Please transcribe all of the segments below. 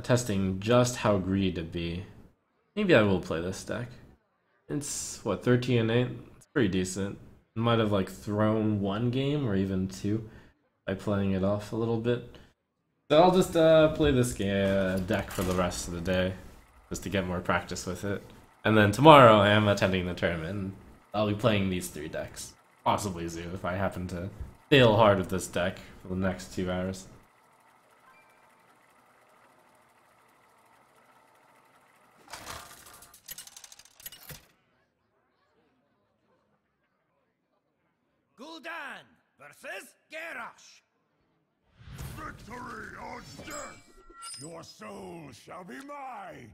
testing just how greedy to be. Maybe I will play this deck. It's, what, 13 and 8? It's pretty decent. Might have like thrown one game or even two by playing it off a little bit. So I'll just play this deck for the rest of the day, just to get more practice with it. And then tomorrow I am attending the tournament, and I'll be playing these 3 decks. Possibly Zoo if I happen to fail hard with this deck for the next 2 hours. Gul'dan versus Garrosh. Victory or death! Your soul shall be mine!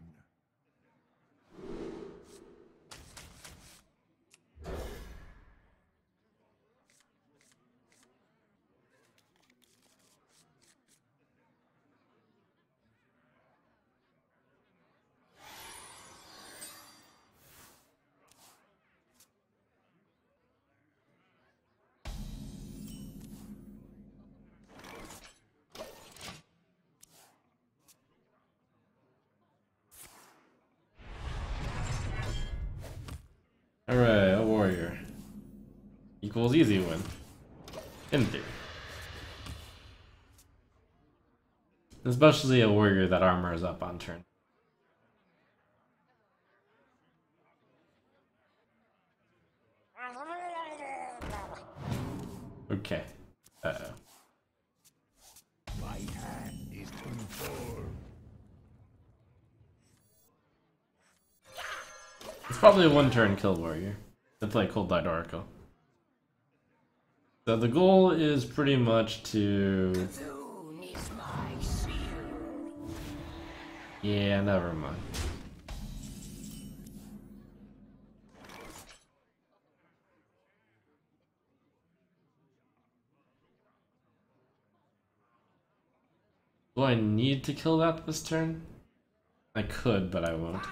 Alright, a warrior. Equals easy win. In theory. Especially a warrior that armors up on turn. Okay. Uh-oh. My hand is too full. It's probably a one-turn kill warrior to play Cold Light Oracle. So the goal is pretty much to... Yeah, never mind. Do I need to kill that this turn? I could, but I won't.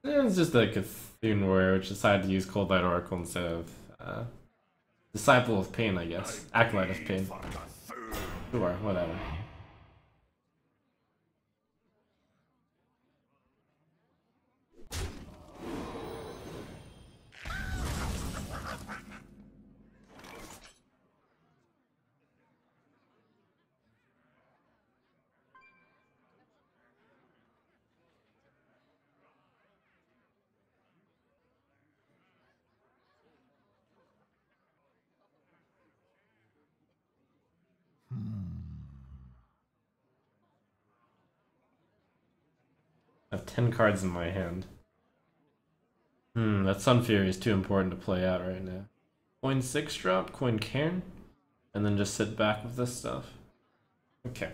It's just a Cthulhu warrior which decided to use Cold Light Oracle instead of Disciple of Pain, I guess. Acolyte of Pain. Sure, whatever. I have 10 cards in my hand. That Sun Fury is too important to play out right now. Coin 6 drop, coin Cairn, and then just sit back with this stuff. Okay.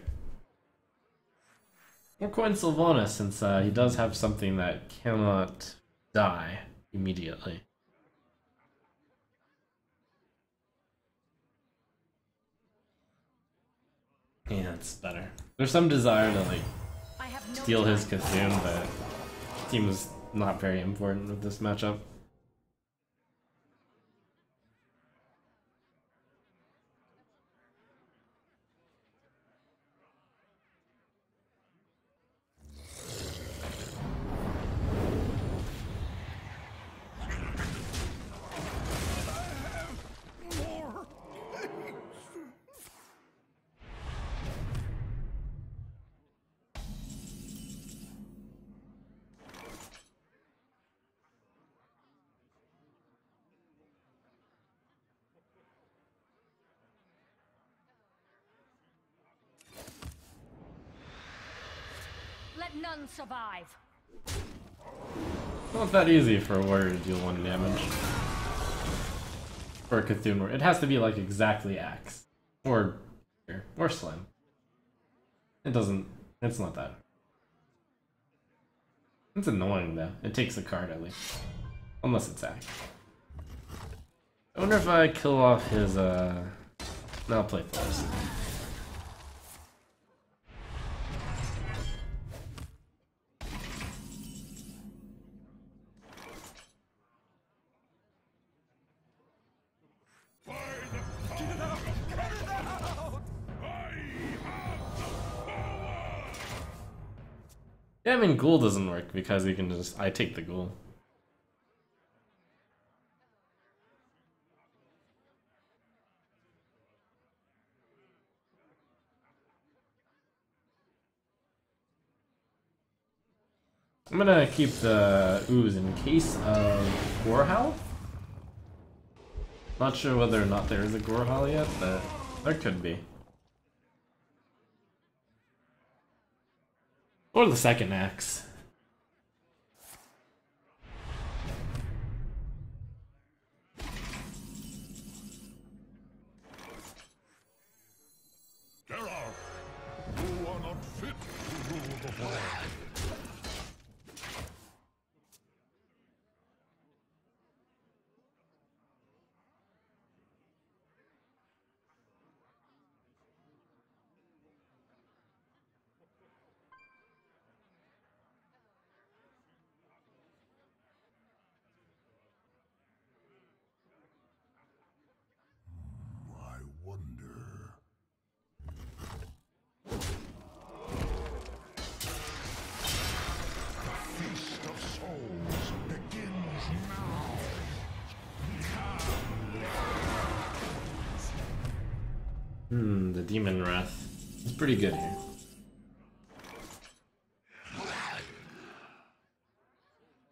Or coin Sylvanas, since he does have something that cannot die immediately. Yeah, it's better. There's some desire to like steal his Cthulhu, but it seems not very important with this matchup. None survive. Not that easy for a warrior to deal 1 damage. For a Cthulhu. It has to be like exactly Axe. Or Slim. It doesn't... It's not that. It's annoying though. It takes a card at least. Unless it's Axe. I wonder if I kill off his No, I'll play Forest. Yeah, I mean, ghoul doesn't work because you can just... I take the ghoul. I'm gonna keep the ooze in case of Gorehowl. Not sure whether or not there is a Gorehowl yet, but there could be. Or the second axe. Geralt, you are not fit to rule the void. I wonder. Feast of Souls begins now. The Demon Wrath. It's pretty good here.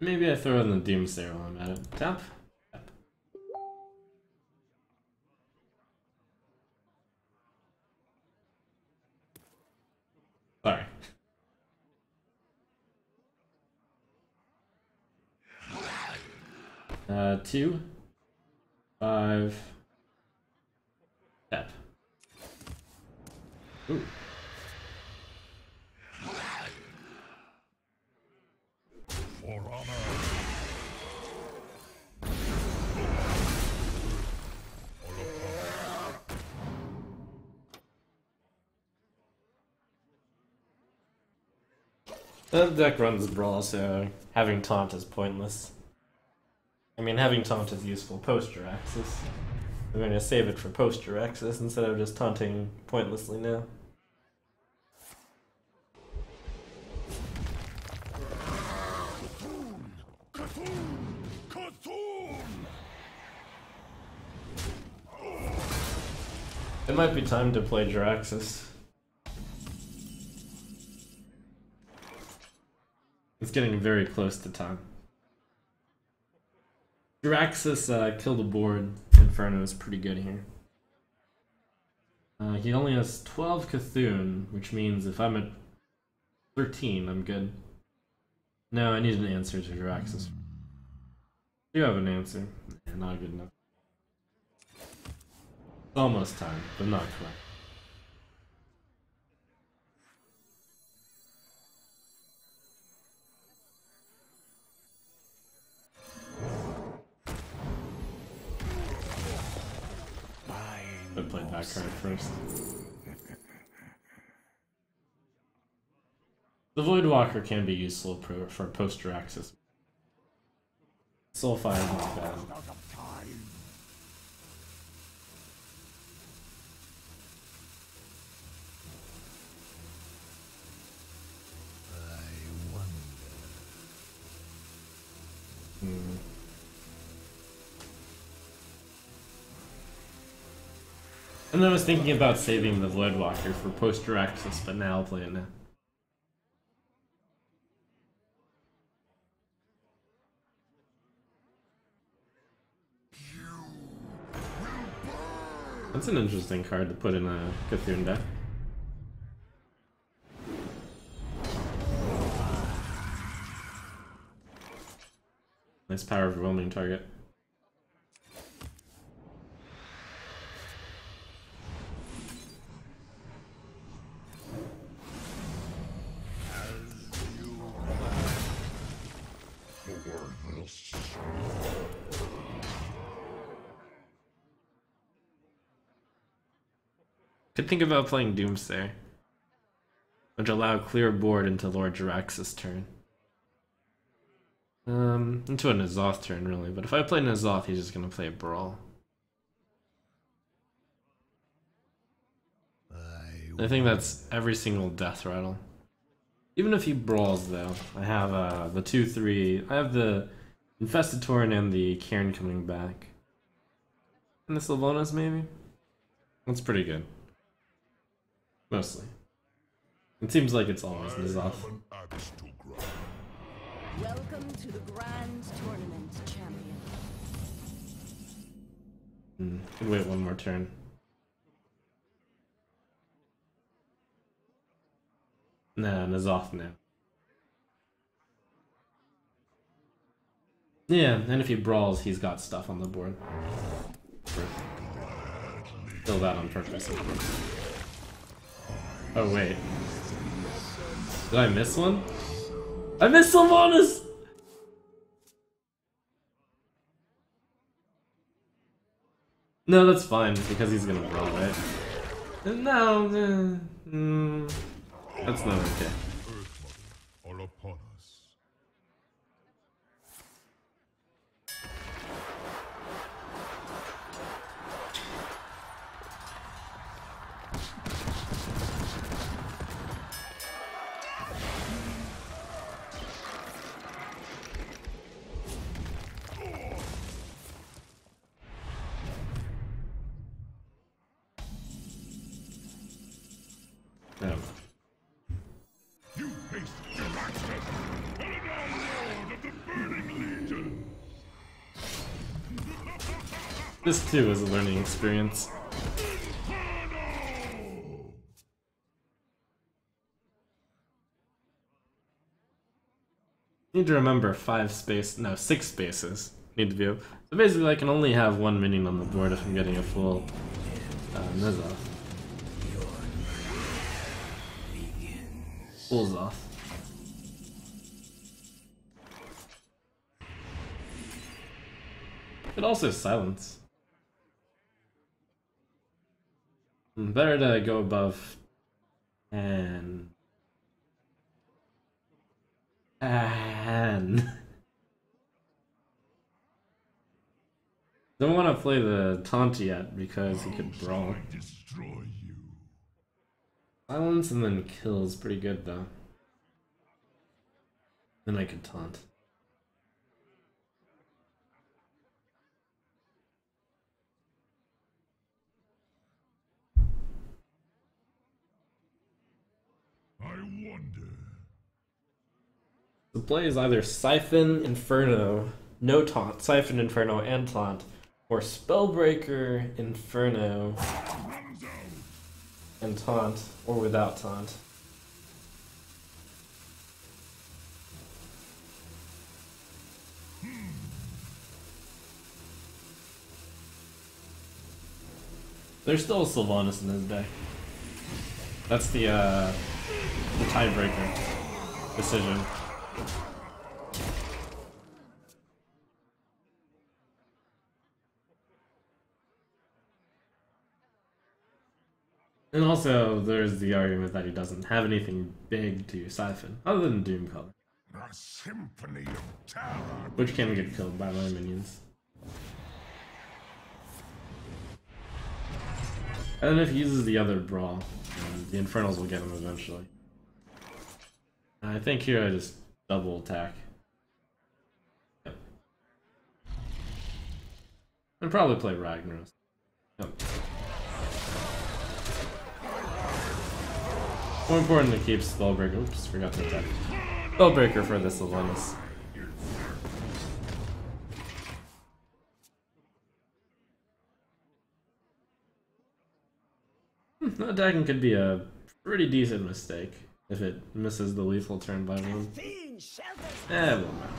Maybe I throw in the Doomsayer while I'm at it. Tap. Tap. Sorry. Two. 5. Tap. Ooh. For honor. The deck runs Brawl, so having Taunt is pointless. I mean, having Taunt is useful post-Jiraxis. I'm going to save it for post-Jiraxis instead of just taunting pointlessly now. It might be time to play Jiraxis. It's getting very close to time. Jiraxis kill the board. Inferno is pretty good here. He only has 12 Cthulhu, which means if I'm at 13, I'm good. No, I need an answer to Jiraxis. You have an answer. Yeah, not good enough. Almost time, but not quite. I played that card first. The Voidwalker can be useful for post-Jiraxis. Soulfire is not bad. And I was thinking about saving the Voidwalker for post-Jiraxis, but now I'll play it now. That's an interesting card to put in a Cthulhu deck. Nice power overwhelming target. Could think about playing Doomsayer, which allow clear board into Lord Jiraxis' turn. Into an Azoth turn really, but if I play an Azoth, he's just gonna play a Brawl. I think that's every single death rattle. Even if he brawls, though, I have the 2/3. I have the Infested Tauren and the Cairn coming back. And the Sylvanas, maybe? That's pretty good. Mostly. It seems like it's always N'Zoth. Welcome to the Grand Tournament, champion. Could wait one more turn. Nah, N'Zoth now. Yeah, and if he brawls, he's got stuff on the board. Kill that on purpose. Oh wait. Did I miss one? I missed Sylvanas! No, that's fine, because he's gonna brawl, right? No, that's not okay. All upon us. No. You face Galactus, Paladin Lord of the Burning Legion. This too is a learning experience. Need to remember 6 spaces need to be up. So basically I can only have one minion on the board if I'm getting a full N'Zoth. Full Zoth. Could also silence. Better to go above and don't want to play the taunt yet because he could brawl. Destroy you. Silence and then kill is pretty good though. Then I could taunt. I wonder. The play is either Siphon, Inferno, no taunt, Siphon, Inferno, and taunt, or Spellbreaker, Inferno, and taunt, or without taunt. There's still a Sylvanas in his deck. That's the tiebreaker decision. And also, there's the argument that he doesn't have anything big to siphon, other than Doomcolor, A symphony of terror. which can get killed by my minions. And then if he uses the other brawl, the Infernals will get him eventually. I think here I just double attack. Yep. I'd probably play Ragnaros. Yep. More important to keep Spellbreaker. Oops, forgot to attack. Spellbreaker for the Sylvanas. Attacking could be a pretty decent mistake if it misses the lethal turn by one. Eh, it won't matter.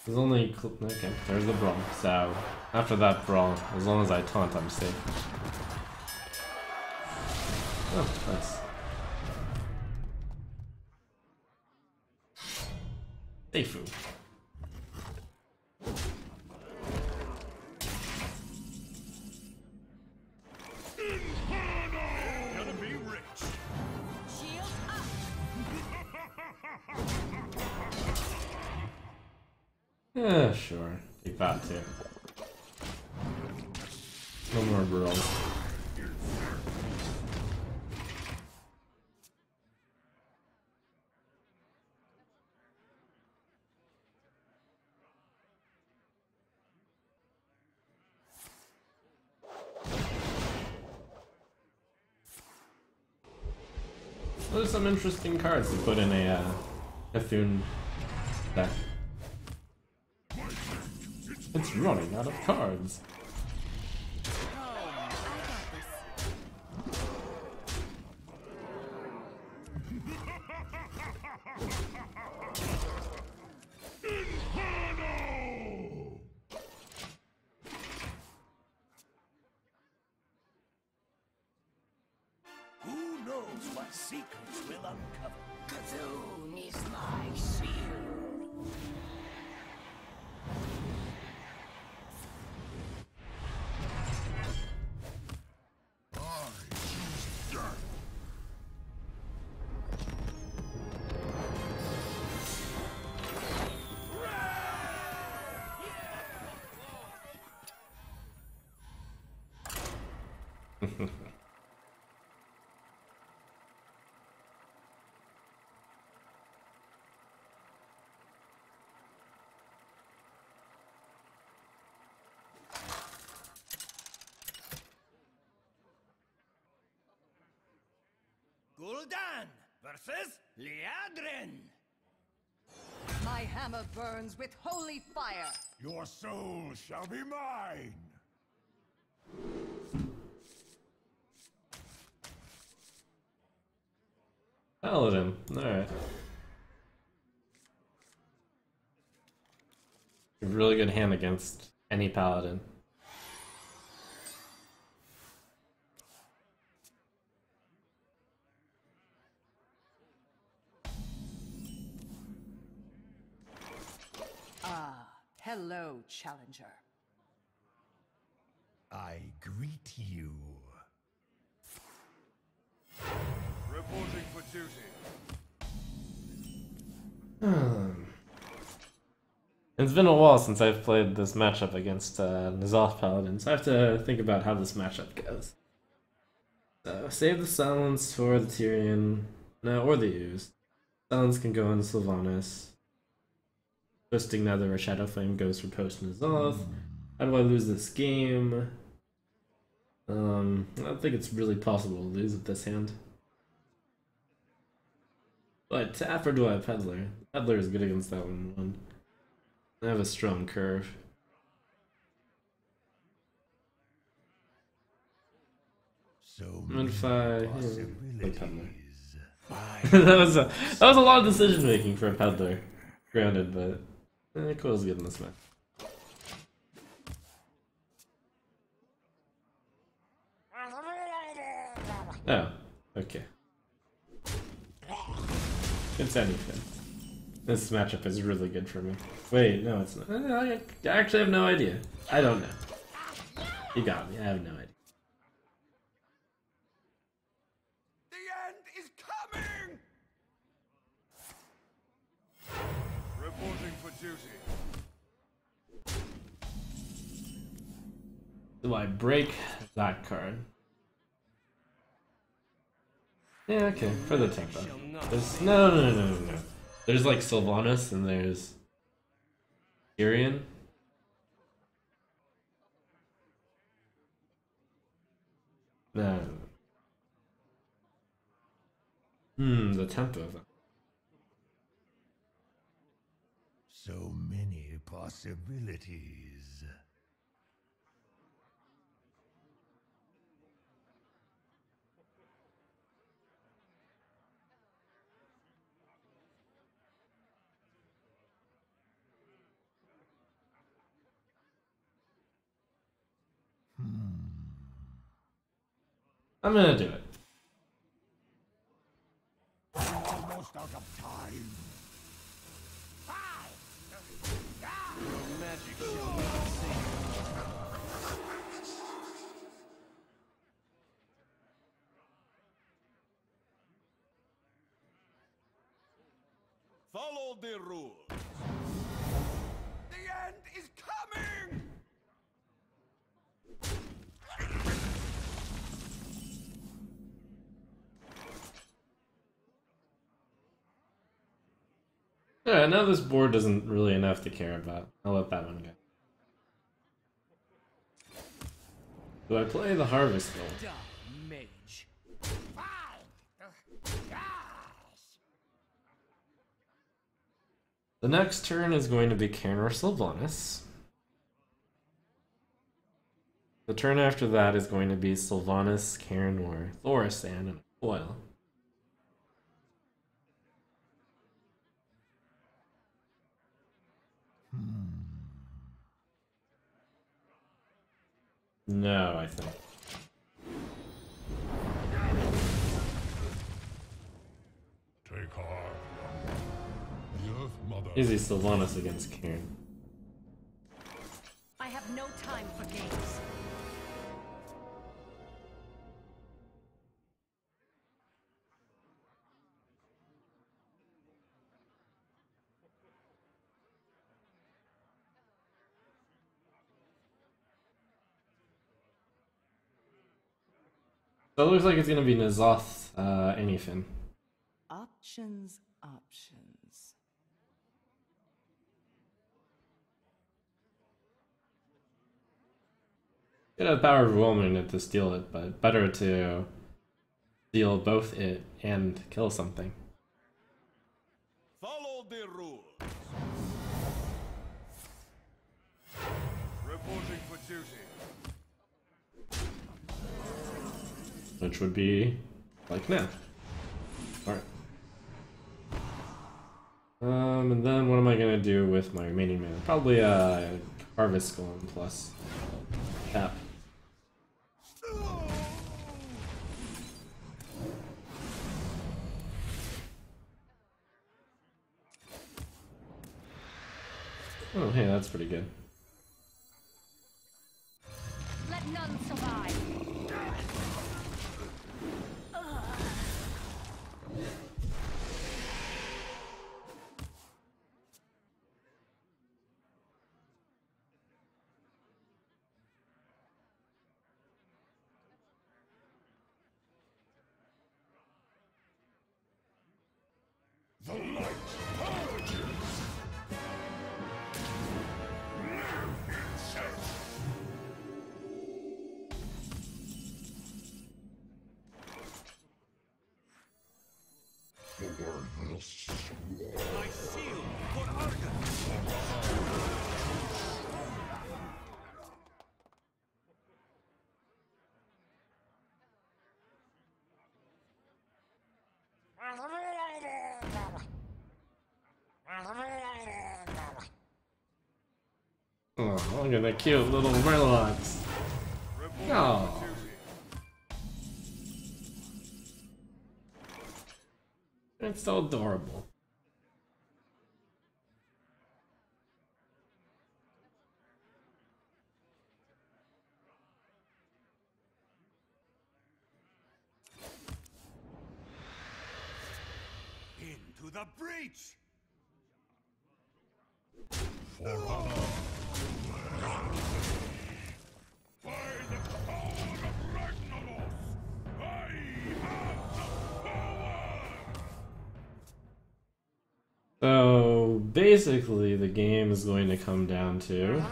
There's only okay. There's the brawl. So after that brawl, as long as I taunt, I'm safe. Oh, nice. Seifu. Gonna be rich. Shield up. Yeah, sure. Take that too. No more brawls. There's some interesting cards to put in a Cthulhu deck. It's running out of cards. Who knows what secrets will uncover? Cthulhu is my shield. Gul'dan versus Liadrin. My hammer burns with holy fire. Your soul shall be mine. Paladin. Alright. Really good hand against any paladin. Ah, hello, challenger. I greet you. Reporting for duty. It's been a while since I've played this matchup against N'Zoth Paladin, so I have to think about how this matchup goes. So, save the silence for the Tyrion, no, or the Ooze. Silence can go on Sylvanas. Twisting Nether or Shadow Flame goes for post N'Zoth. How do I lose this game? I don't think it's really possible to lose with this hand. But tap or do I have Peddler? Peddler is good against that one. I have a strong curve. So And if I play Peddler. possibilities. that was a lot of decision making for a Peddler. Granted, but Coil's good in this match. Oh, okay. It's anything. This matchup is really good for me. Wait, no, it's not. I actually have no idea. I don't know. You got me. I have no idea. The end is coming! Reporting for duty. Do I break that card? Yeah, okay, for the tempo. There's no. There's like Sylvanas and there's Tyrion. No. The tempo of them. So many possibilities. I'm gonna do it. Almost out of time. Magic shall not save. Follow the rules. The end is coming! Yeah, now this board isn't really enough to care about. I'll let that one go. Do I play the Harvest Gold? Mage. The next turn is going to be Cairn or Sylvanas. The turn after that is going to be Sylvanas, Cairn, or Thaurissan, and a foil. No, I think. Take heart. The Earth Mother. Easy Sylvanas against Cairn. I have no time for games. So it looks like it's going to be N'Zoth, Anyfin. Options, options. Could have Power of Overwhelming it to steal it, but better to steal both it and kill something. Follow the rules. Reporting for duty. Which would be like now. Alright. And then what am I gonna do with my remaining mana? Probably Harvest Golem plus tap. Oh, hey, that's pretty good. Let none survive. The light purges. Insect. The wordless sword. I seal for Argon. Oh, look at the cute little Warlocks. Reporting Oh. for duty. It's so adorable. Into the breach. For honor. By the power of Ragnaros, I have the power! So basically the game is going to come down to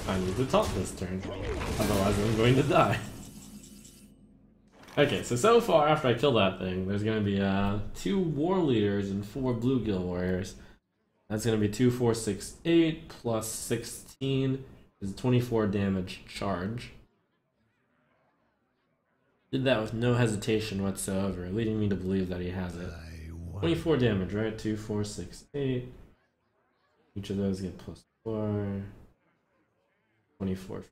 I need to taunt this turn, otherwise I'm going to die. Okay, so far after I kill that thing, there's going to be 2 War Leaders and 4 Bluegill Warriors. That's going to be 2, 4, 6, 8 plus 16 is 24 damage charge. Did that with no hesitation whatsoever, leading me to believe that he has it. 24 damage, right? 2, 4, 6, 8. Each of those get plus or 24.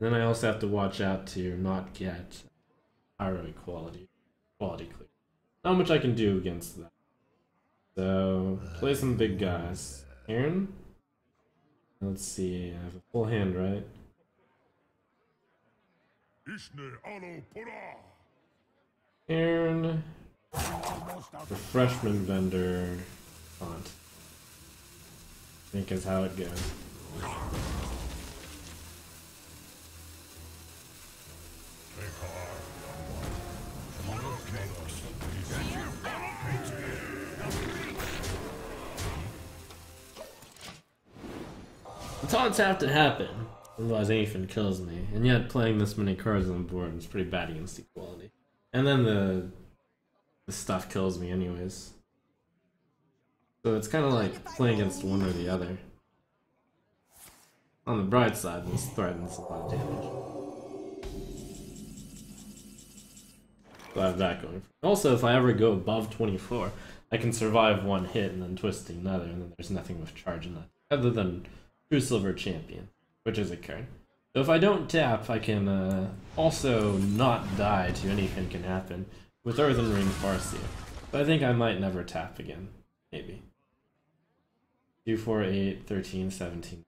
Then I also have to watch out to not get higher quality clear. Not much I can do against that. So play some big guys. Aaron? Let's see, I have a full hand, right? Aaron. Refreshment vendor. Font. I think is how it goes. The taunts have to happen, otherwise anything kills me. And yet playing this many cards on the board is pretty bad against equality. And then the stuff kills me anyways. So it's kind of like playing against one or the other. On the bright side, this threatens a lot of damage. So I have that going. Also, if I ever go above 24, I can survive one hit and then twisting another, and then there's nothing with charge in that. Other than True Silver Champion, which is a card. So if I don't tap, I can also not die to anything can happen with Earthen Ring Farseer. But I think I might never tap again. Maybe. 2, 4, 8, 13, 17.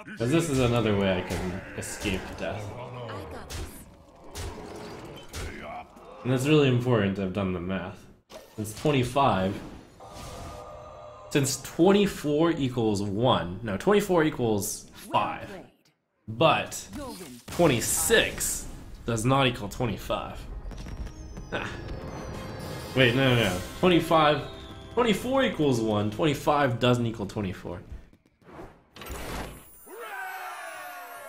Because this is another way I can escape death. And that's really important to have done the math. Since 25... Since 24 equals 1... No, 24 equals 5. But 26 does not equal 25. Ah. Wait, no. 24 equals 1. 25 doesn't equal 24.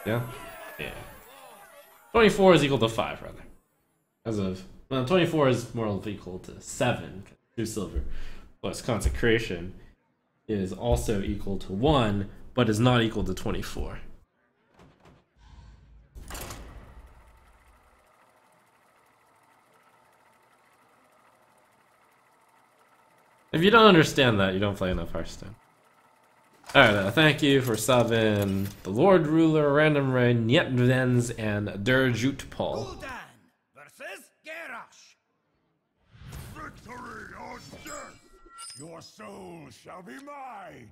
Yeah? Yeah. 24 is equal to 5, rather. As of... Well, 24 is more equal to 7. 2 silver plus consecration is also equal to 1, but is not equal to 24. If you don't understand that, you don't play enough Hearthstone. Alright, thank you for subbing the Lord Ruler, Random Ray, Nietvens, and Durjut Paul. Gul'dan versus Garrosh. Victory or death! Your soul shall be mine!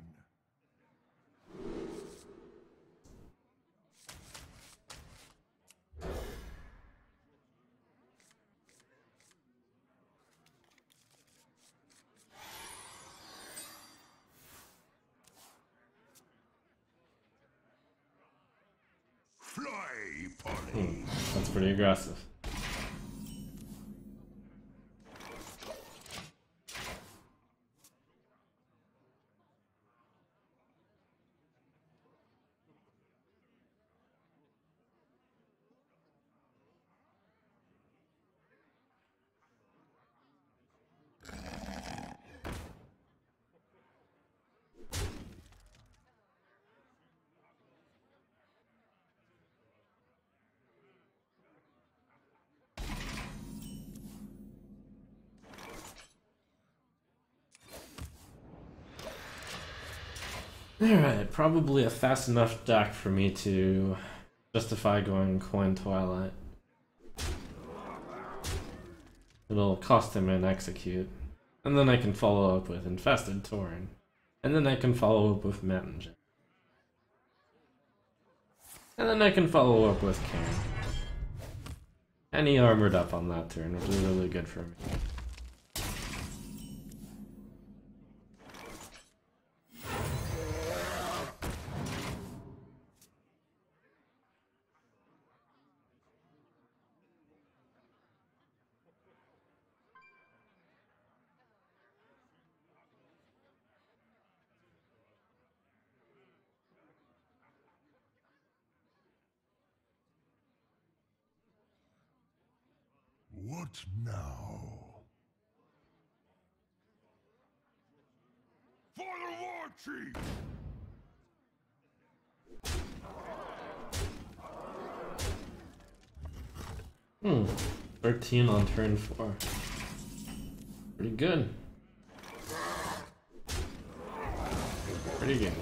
Fly, Polly! That's pretty aggressive. Alright, probably a fast enough deck for me to justify going Coin Twilight. It'll cost him an execute. And then I can follow up with Infested Tauren. And then I can follow up with Mountain. And then I can follow up with Cairn. And he armored up on that turn, which is really good for me. What now? For the War Chief! 13 on turn 4. Pretty good. Pretty good.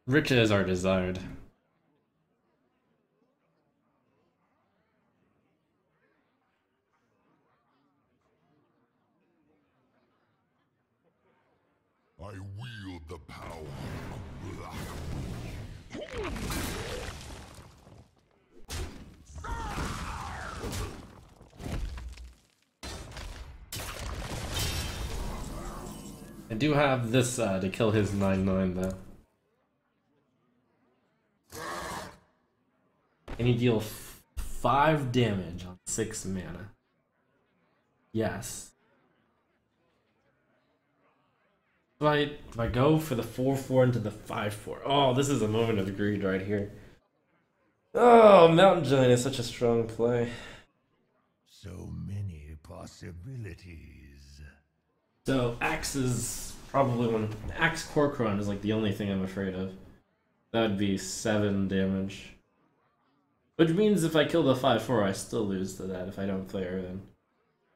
Riches are desired. I wield the power of black. I do have this to kill his 9/9 though. And he deal 5 damage on 6 mana. Yes. Do I go for the 4/4 into the 5/4? Oh, this is a moment of greed right here. Oh, Mountain Giant is such a strong play. So many possibilities. So Axe is probably one. Axe Corcoran is like the only thing I'm afraid of. That would be 7 damage. Which means if I kill the 5/4, I still lose to that if I don't play her then.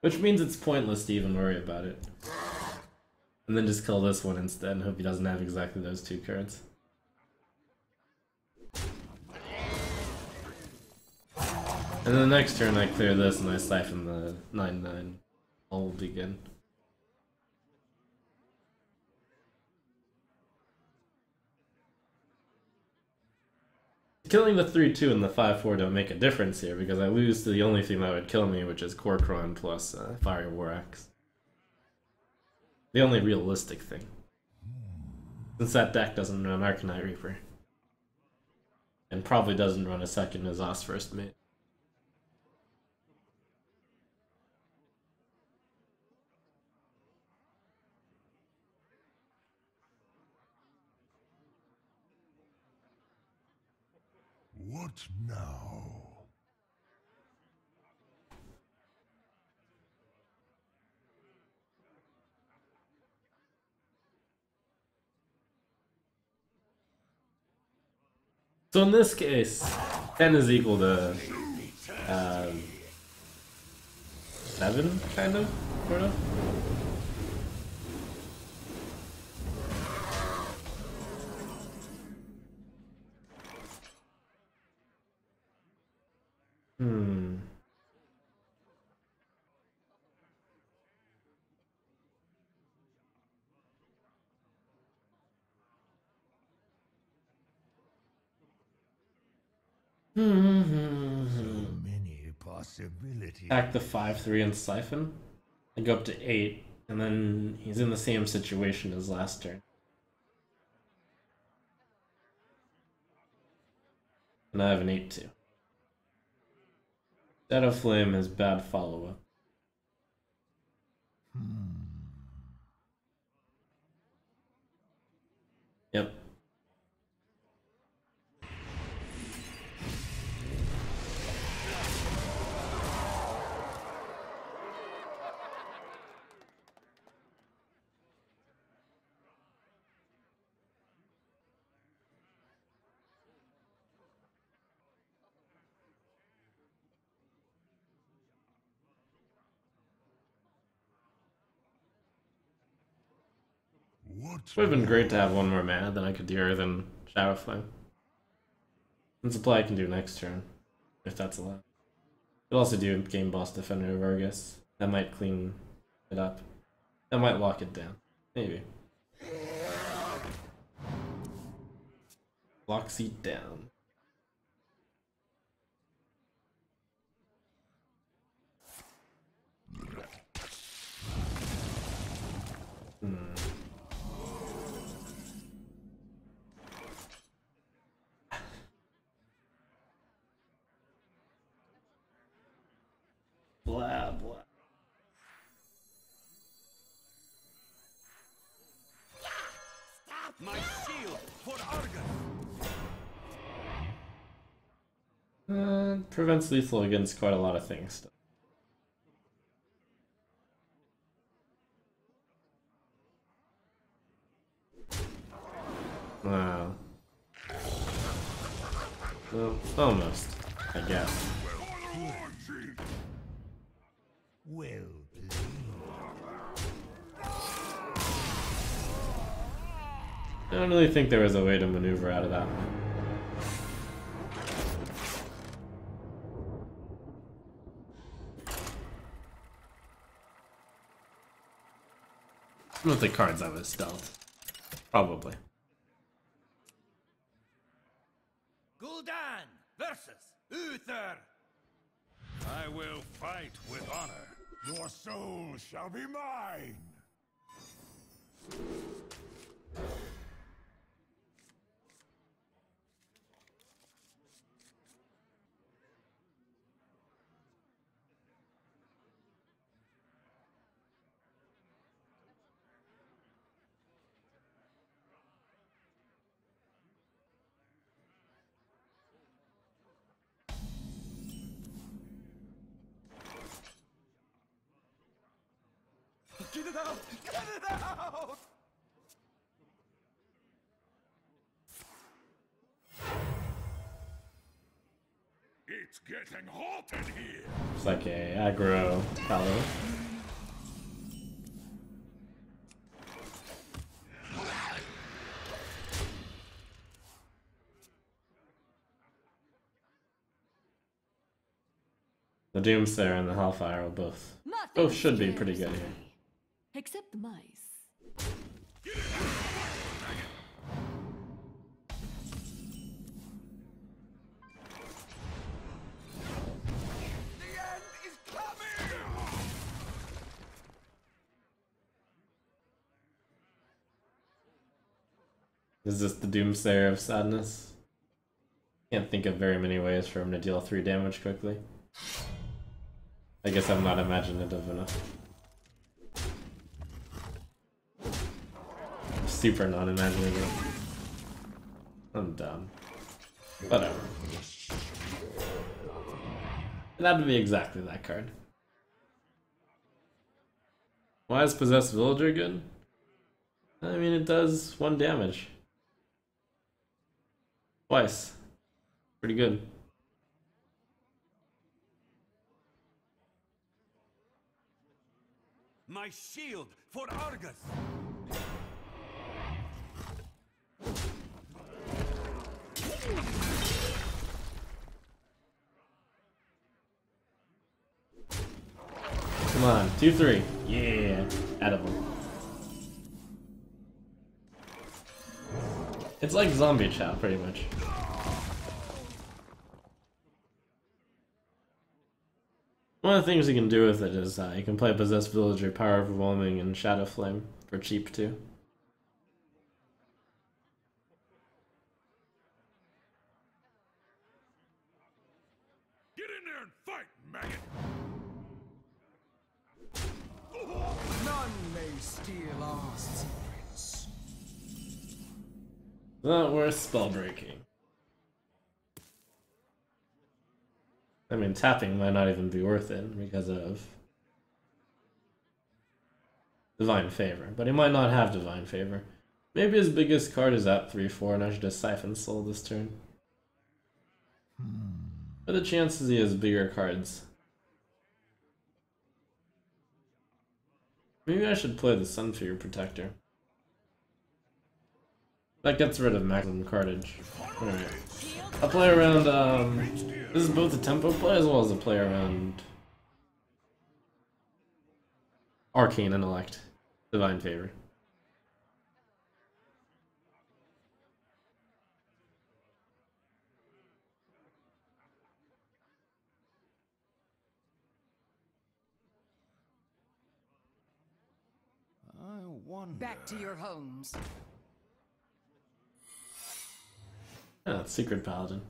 Which means it's pointless to even worry about it. And then just kill this one instead and hope he doesn't have exactly those 2 cards. And then the next turn I clear this and I siphon the 9/9. All will be good. Killing the 3/2 and the 5/4 don't make a difference here because I lose to the only thing that would kill me, which is Corcoran plus Fire War Axe. The only realistic thing. Since that deck doesn't run Arcanite Reaper. And probably doesn't run a second Azaz First Mate. What now? So in this case, 10 is equal to 7, kind of, sort of. So many possibilities. Attack the 5/3 and siphon. I go up to 8, and then he's in the same situation as last turn. And I have an 8/2. Shadow Flame is bad follow-up. Yep. What It would have been great to have one more mana, then I could do Earth and Shadow Flame. And supply I can do next turn, if that's allowed. Could also do Game Boss Defender of Argus. That might clean it up. That might lock it down. Maybe. Locks it down. Blah, blah. My shield for Argus. Prevents lethal against quite a lot of things. Wow. Well, almost, I guess. Well played. I don't really think there was a way to maneuver out of that. With the cards I was dealt. Probably. Gul'dan versus Uther. I will fight with honor. Your soul shall be mine. Get it out! Get it out! It's getting hot in here. It's like a aggro fellow. The Doomsayer and the Hellfire will both should be pretty good here. Except the mice. The end is coming! Is this the Doomsayer of Sadness? Can't think of very many ways for him to deal 3 damage quickly. I guess I'm not imaginative enough. Super non-imaginative. I'm dumb. Whatever. It had to be exactly that card. Why is Possessed Villager good? I mean, it does 1 damage. Twice. Pretty good. My shield for Argus. Come on, 2-3. Yeah, edible. It's like Zombie Chow, pretty much. One of the things you can do with it is you can play Possessed Villager, Power Overwhelming, and Shadow Flame for cheap too. Get in there and fight, maggot. None may steal our secrets. Not worth spell breaking. I mean, tapping might not even be worth it because of Divine Favor, but he might not have Divine Favor. Maybe his biggest card is at 3-4 and I should just Siphon Soul this turn. What are the chances he has bigger cards? Maybe I should play the Sunfear Protector. That gets rid of maximum cardage. Alright. I'll play around, this is both a tempo play as well as a play around Arcane Intellect, Divine Favor. I wonder. Back to your homes. Yeah, Secret Paladin.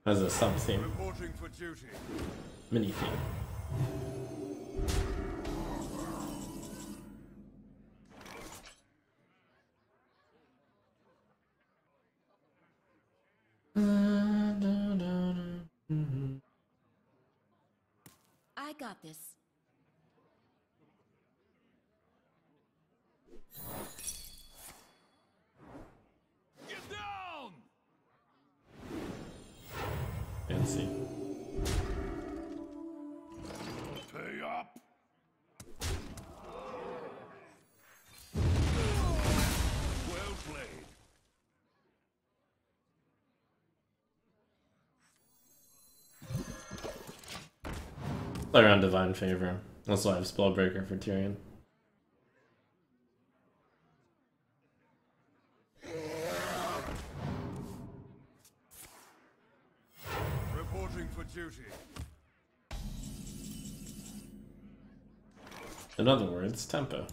As a sub-theme. Reporting for duty. Mini-theme. I got this. Get down! Fancy. Pay Play around Divine Favor. Also, I have Spellbreaker for Tyrion. Reporting for duty. In other words, tempo.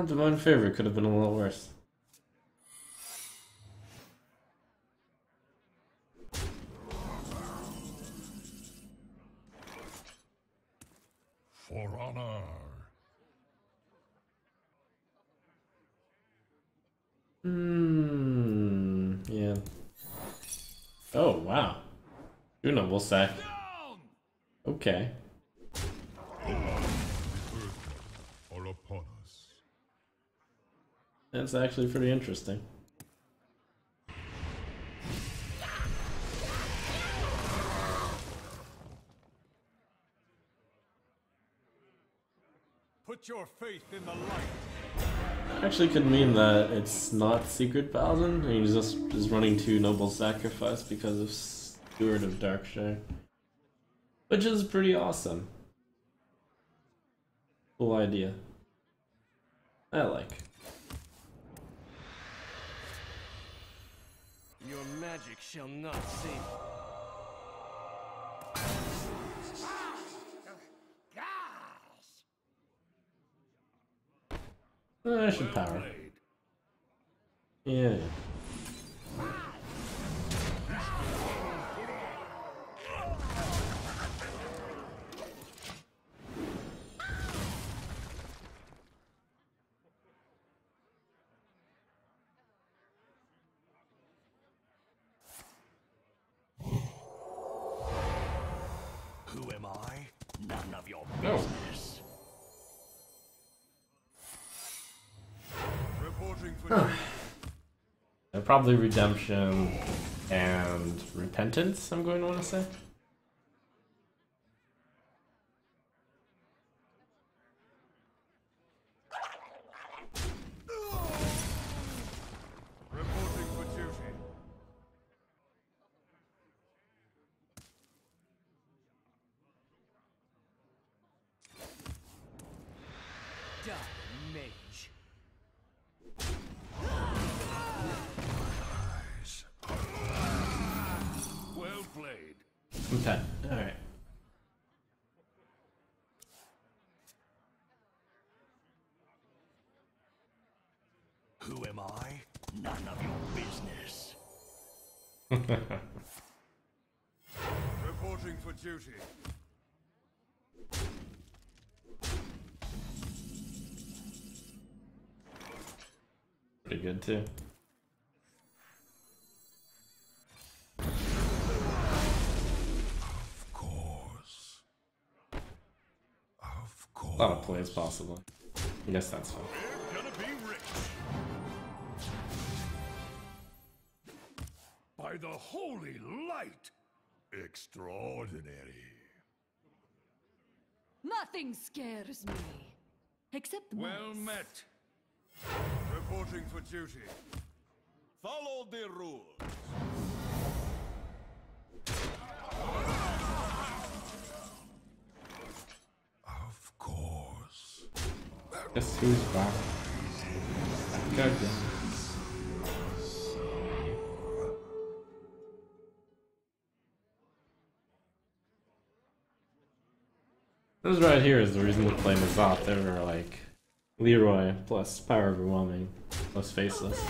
Divine Favor could have been a little worse. For honor. Yeah. Oh, wow. You're noble sack. Okay. All upon us. That's actually pretty interesting. Put your faith in the light. Actually could mean that it's not Secret Paladin, and he's just is running 2 Noble Sacrifice because of Steward of Darkshire. Which is pretty awesome. Cool idea. I like. Your magic shall not save. I should power. Yeah. Who am I? None of your No. business. Reporting for Probably Redemption and Repentance, I'm going to want to say. reporting for duty. Die, mage. Well played. Okay, alright. Who am I? None of your business. Reporting for duty. Pretty good too. Of course. Of A course. lot of plays possible. I guess that's fine. We're gonna be rich. By the holy light. Extraordinary. Nothing scares me. Except Well mice. met. Reporting for duty. Follow the rules. Of course. Guess who's back? Good. This right here is the reason to play Mazop. They were like Leroy plus Power Overwhelming plus Faceless.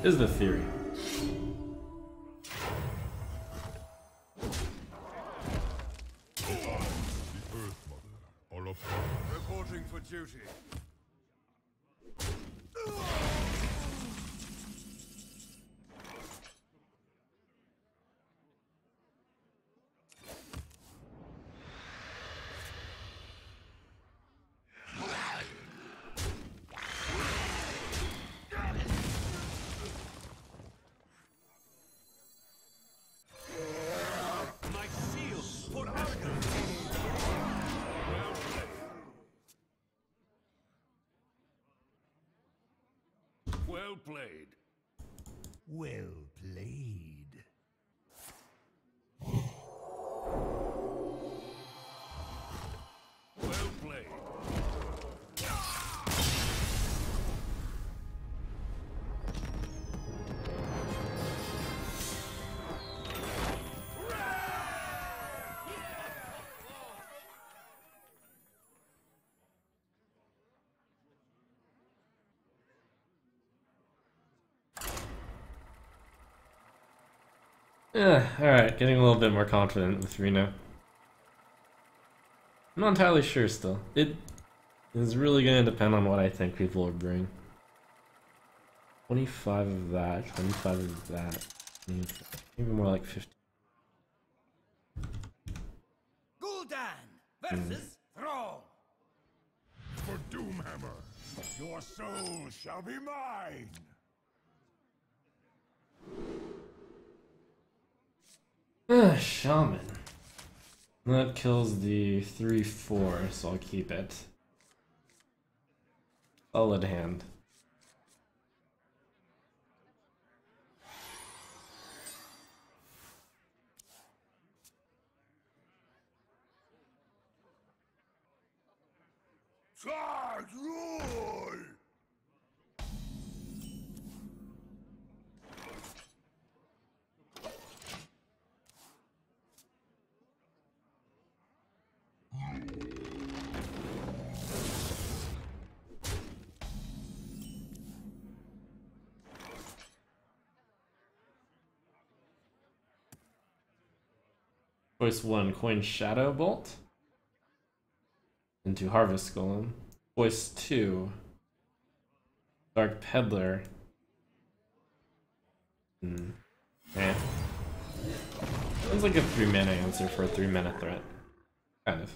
Is the theory. Reporting for duty. My seal for Arthur. Well played. Well played. Well played. Yeah, alright, getting a little bit more confident with Reno. I'm not entirely sure still. It is really going to depend on what I think people will bring. 25 of that, 25 of that, maybe more like 50. Gul'dan versus Thrall. For Doomhammer, your soul shall be mine. Shaman. That kills the 3/4, so I'll keep it. Solid hand. Charge roll! Choice 1, Coin Shadow Bolt into Harvest Golem. Choice 2, Dark Peddler. Eh. Sounds like a 3-mana answer for a 3-mana threat. Kind of.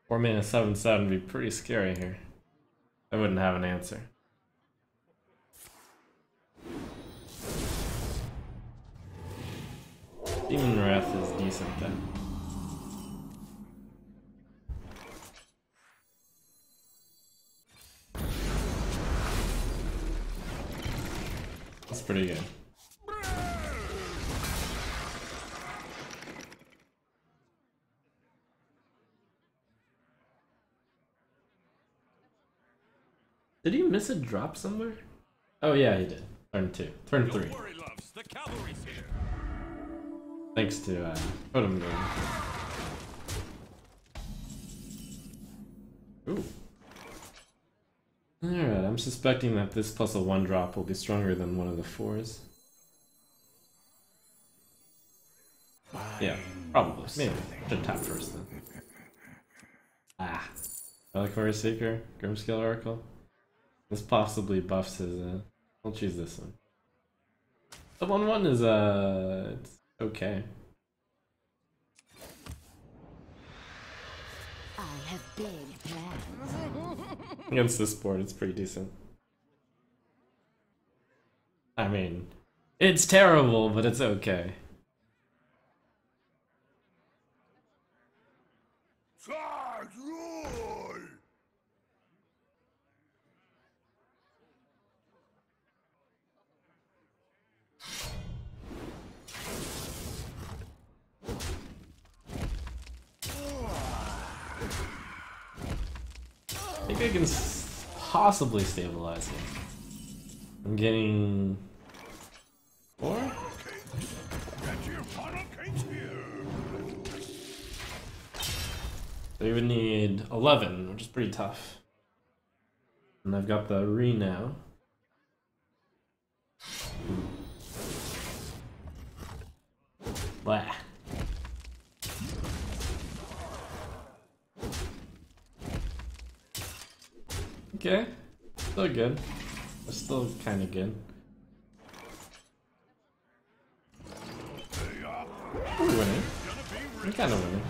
Four mana 7/7 would be pretty scary here. I wouldn't have an answer. Demon Wrath is decent then. That's pretty good. Did he miss a drop somewhere? Oh yeah, he did. Turn 2. Turn 3. Don't worry, loves. The cavalry's here. Thanks to Totem Game. Ooh. Alright, I'm suspecting that this plus a 1-drop will be stronger than one of the 4s. Yeah, probably. Maybe. Should tap first then. Ah. Reliquary Seeker, Grimscale Oracle. This possibly buffs his, I'll choose this one. The 1/1 is, it's okay. I have big plans. Against this board, it's pretty decent. I mean, it's terrible, but it's okay. Charge roll! I think I can possibly stabilize him. I'm getting 4? So you would need 11, which is pretty tough. And I've got the Reno. Blah. Okay, still good. It's still kind of good. We're winning. We're kind of winning.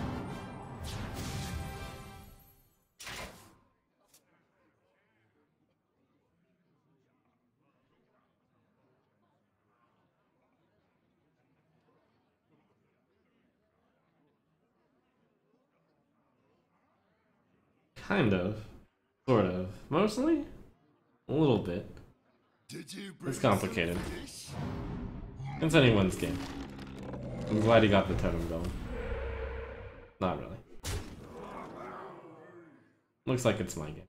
Kind of. Sort of. Mostly? A little bit. It's complicated. It's anyone's game. I'm glad he got the totem going. Not really. Looks like it's my game.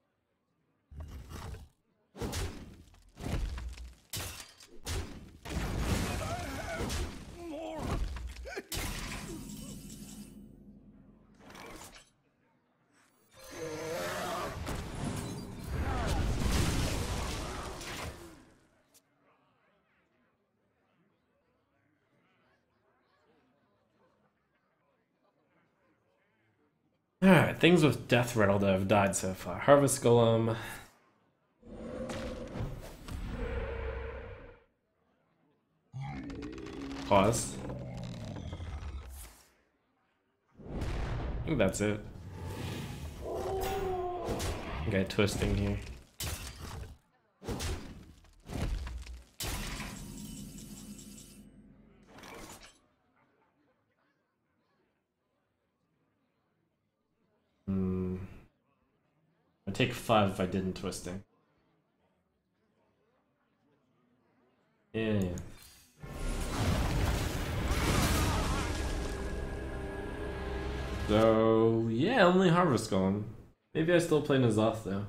Alright, things with Death Rattle that have died so far. Harvest Golem. Pause. I think that's it. Okay, twisting here. I'd take 5 if I didn't twisting. Yeah. So yeah, only Harvest Golem. Maybe I still play N'Zoth though,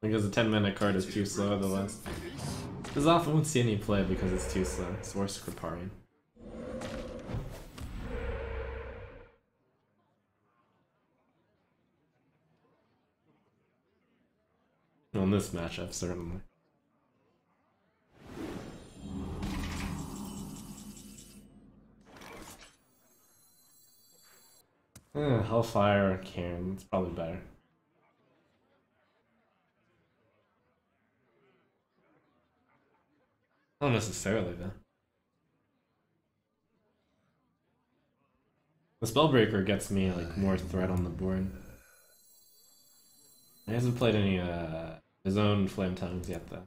because the 10-mana card is too slow otherwise. N'Zoth won't see any play because it's too slow. It's worse Kriparian. Well, in this matchup, certainly. Hellfire or Cairn, it's probably better. Not necessarily, though. The Spellbreaker gets me, like, more threat on the board. He hasn't played any, his own Flame Tongues yet, though.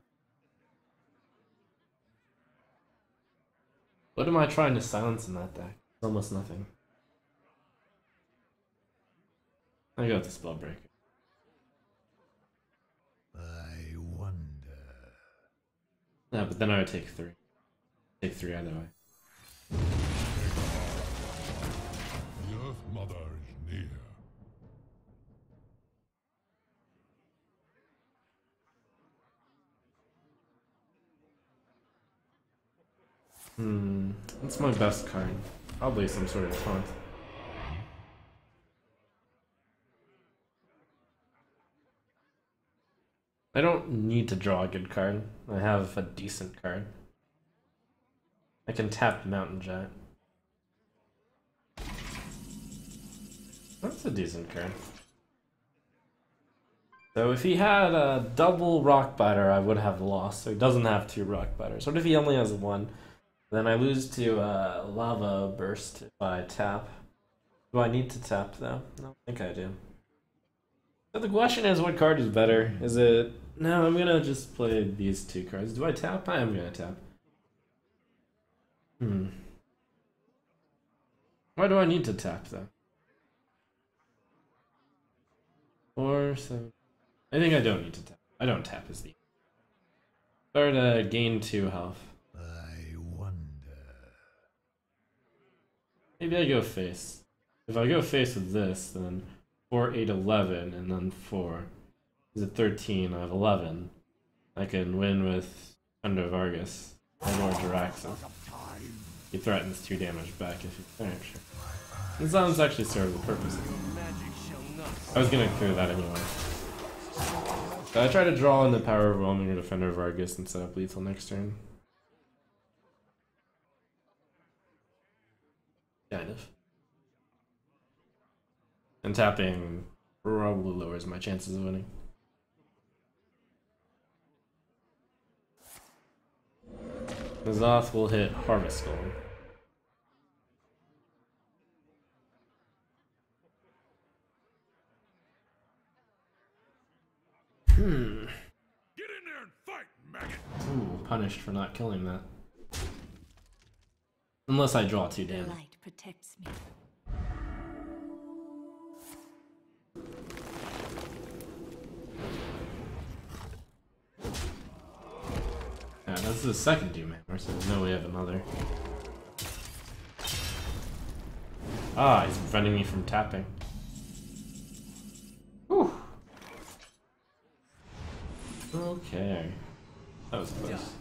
What am I trying to silence in that deck? It's almost nothing. I go with the Spellbreaker. I wonder. Yeah, but then I would take 3. Take 3 either way. The Earth Mother is near. What's my best card? Probably some sort of taunt. I don't need to draw a good card. I have a decent card. I can tap Mountain Giant. That's a decent card. So if he had a double Rockbiter, I would have lost. So he doesn't have 2 Rockbiters. What if he only has 1? Then I lose to Lava Burst if I tap. Do I need to tap though? I don't think I do. So the question is, what card is better? Is it... No, I'm gonna just play these 2 cards. Do I tap? I am gonna tap. Why do I need to tap though? 4, 7... I think I don't need to tap. I don't tap as the... Start gain 2 health. I wonder. Maybe I go face. If I go face with this, then 4, 8, 11, and then 4 is at 13. I have 11. I can win with Under Vargas and or Jiraxo. He threatens 2 damage back if you finish. This sounds actually serve the purpose. Magic shall I was gonna clear that anyway. So I try to draw in the Power Overwhelming or Defender of Argus and set up lethal next turn. Kind of. And tapping probably lowers my chances of winning. Nazoth will hit Harvest Golem. Get in there and fight, maggot! Ooh, punished for not killing that. Unless I draw 2 damage. Light protects me. Yeah, that's the second Doom Hammer, so there's no way I have another. Ah, he's preventing me from tapping. Whew. Okay. That was close.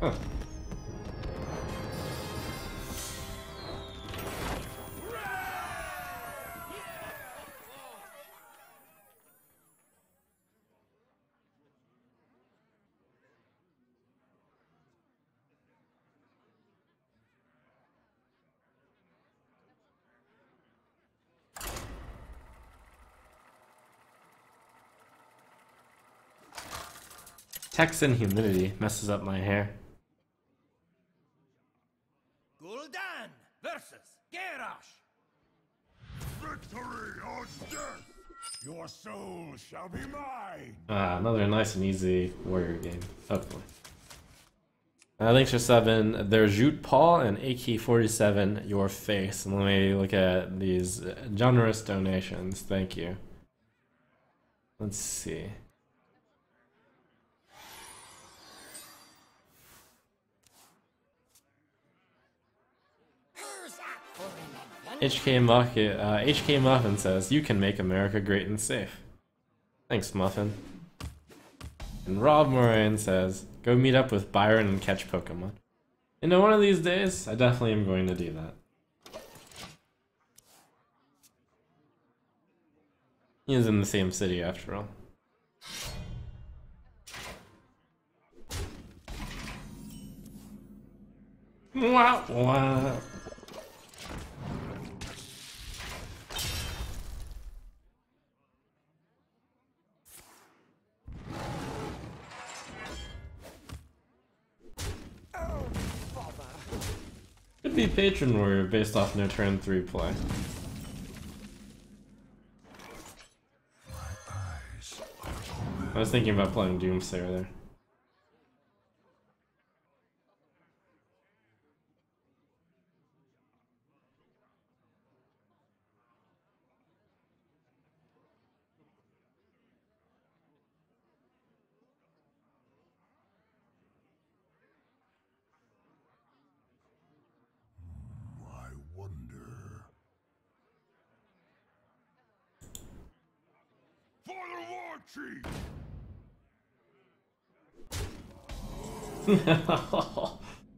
Huh. Texan humidity messes up my hair. Gul'dan versus Garrosh. Victory or death! Your soul shall be mine! Ah, another nice and easy warrior game. Hopefully. Thanks for 7. There's Jute Paul and AK-47 Your Face. And let me look at these generous donations. Thank you. Let's see. HK Muffin says, "You can make America great and safe." Thanks, Muffin. And Rob Moran says, "Go meet up with Byron and catch Pokemon." You know, one of these days, I definitely am going to do that. He is in the same city after all. Wow, wow. Could be Patron Warrior based off no turn 3 play. I was thinking about playing Doomsayer there. I wonder. For the War Chief!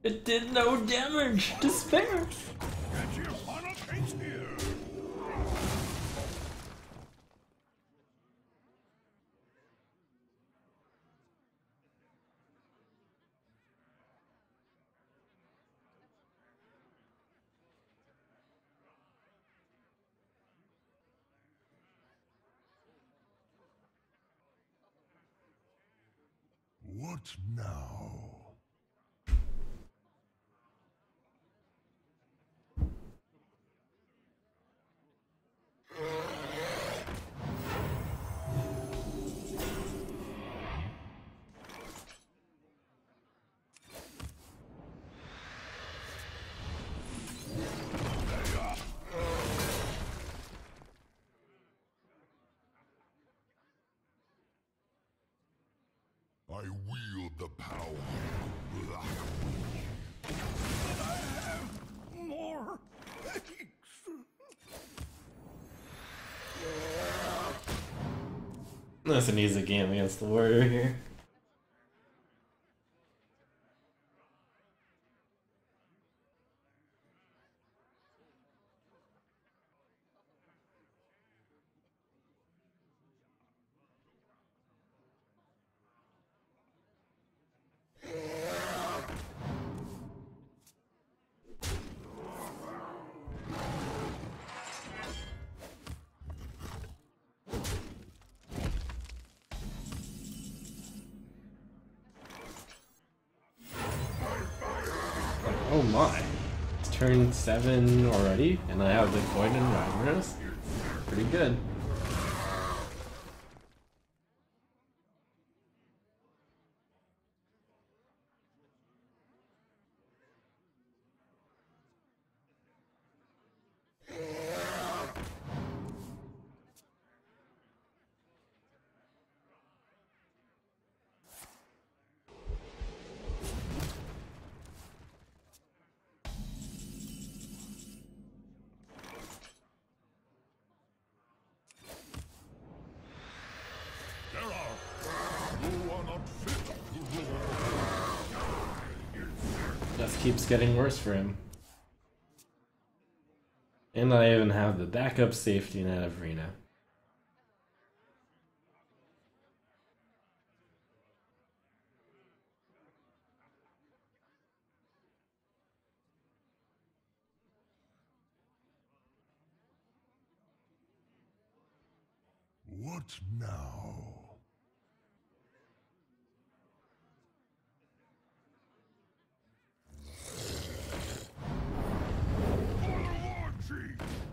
It did no damage! Despair! Get your funnel case here! What now? I wield the power. More That's an easy game against the warrior here. Oh my. It's turn 7 already, and I have the coin in Ragnaros. Pretty good. Just keeps getting worse for him. And I even have the backup safety net of Reno. What now?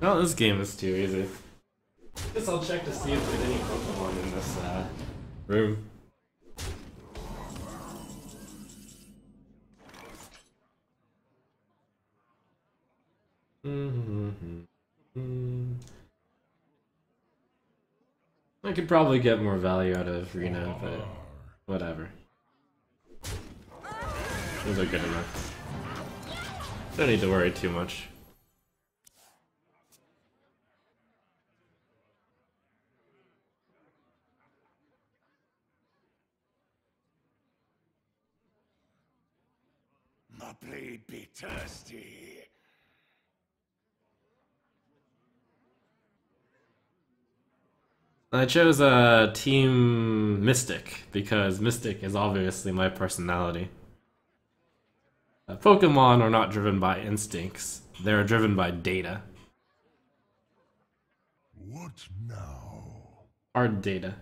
Oh, this game is too easy. Guess I'll check to see if there's any Pokemon in this room. I could probably get more value out of Reno, but whatever. Those are good enough. Don't need to worry too much. My blade be thirsty. I chose Team Mystic because Mystic is obviously my personality. Pokemon are not driven by instincts, they're driven by data. What now? Hard data.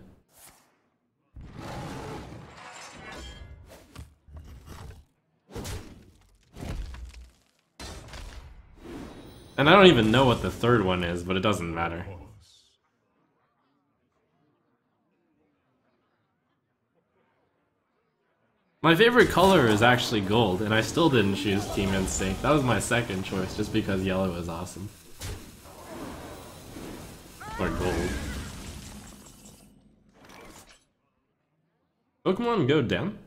And I don't even know what the third one is, but it doesn't matter. My favorite color is actually gold, and I still didn't choose Team Instinct. That was my second choice, just because yellow is awesome. Or gold. Pokemon go down?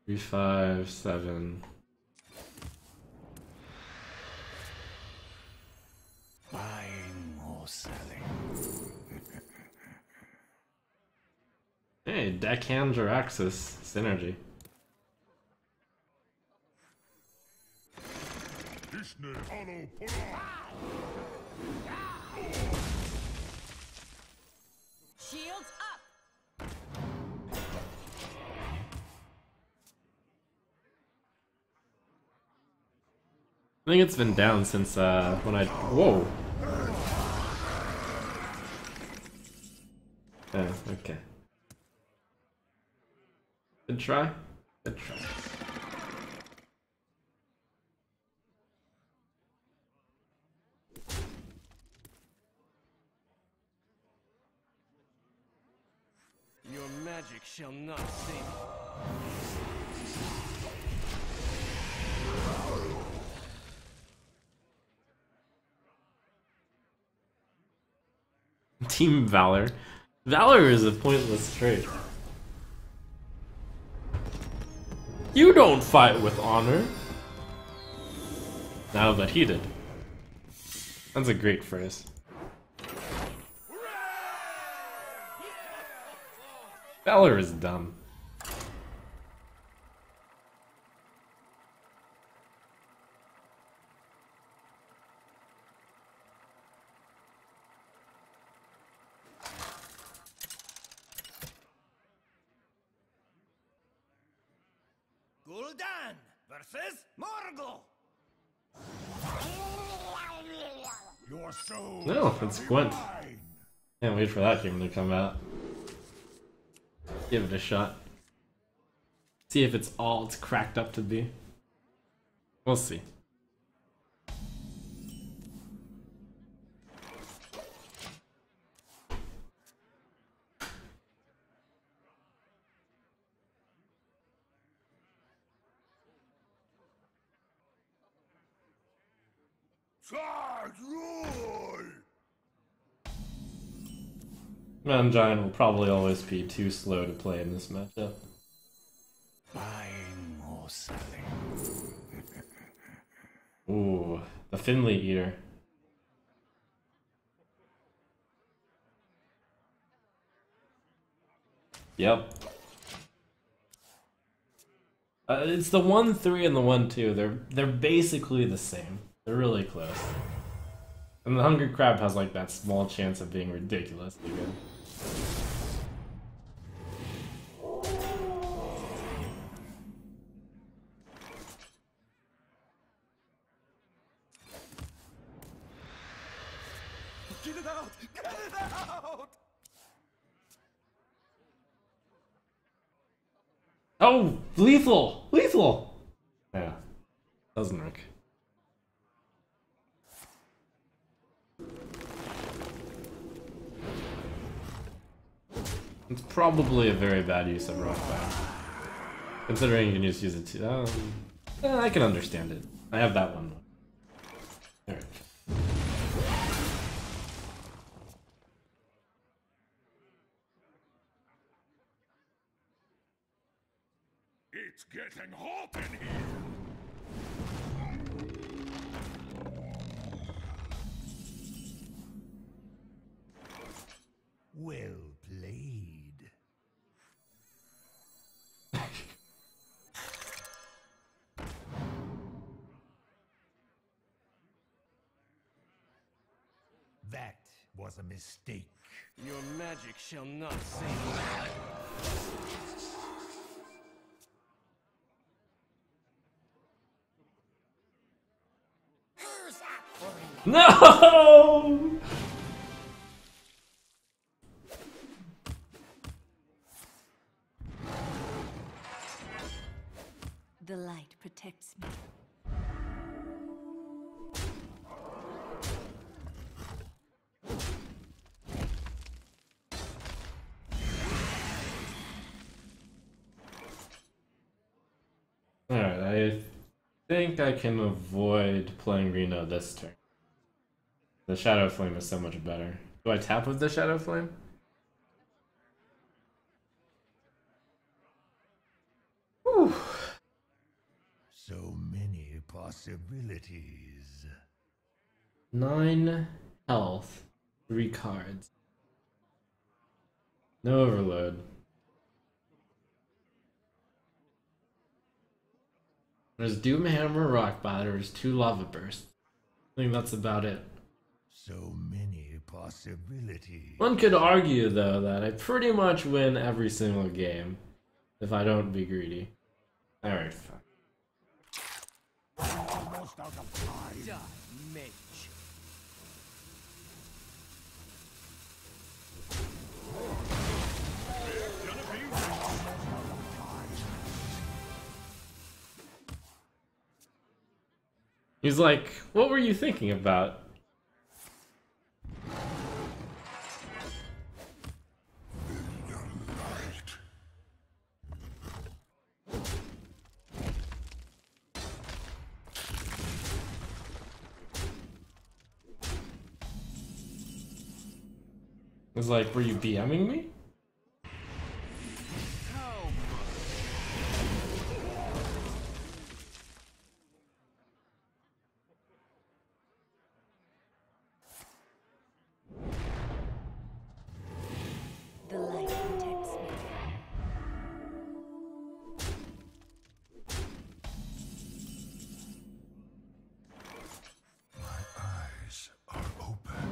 3, 5, 7. Buying or selling. Hey, Deckhand Jiraxis synergy. Shields up. I think it's been down since when I. Whoa! Oh, okay. Good try. Good try. Your magic shall not save you. Team Valor. Valor is a pointless trait. You don't fight with honor. Now that he did. That's a great phrase. Valor is dumb. Gul'dan versus Morgul. Your soul. No, it's Gwent. Mine. Can't wait for that game to come out. Give it a shot. See if it's all it's cracked up to be. We'll see. Man, Giant will probably always be too slow to play in this matchup. Buying or selling. Ooh, the Finley Eater. Yep. It's the 1-3 and the 1-2. They're basically the same. They're really close. And the Hungry Crab has like that small chance of being ridiculously good. Get it out! Get it out! Oh, lethal! Lethal! Yeah, doesn't work. It's probably a very bad use of Rock Band. Considering you can just use it to... I can understand it. I have that one. Alright. It's getting hot in here. Well played. That was a mistake. Your magic shall not save me. No! The light protects me. Alright, I think I can avoid playing Reno this turn. The Shadow Flame is so much better. Do I tap with the Shadow Flame? Whew. So many possibilities. 9 health, 3 cards. No overload. There's Doomhammer, Rock Batter, there's 2 Lava Bursts. I think that's about it. So many possibilities. One could argue, though, that I pretty much win every single game if I don't be greedy. Alright, fine. Almost out of time. Die, mage. He's like, what were you thinking about? He's like, were you BMing me? The light protects me. My eyes are open.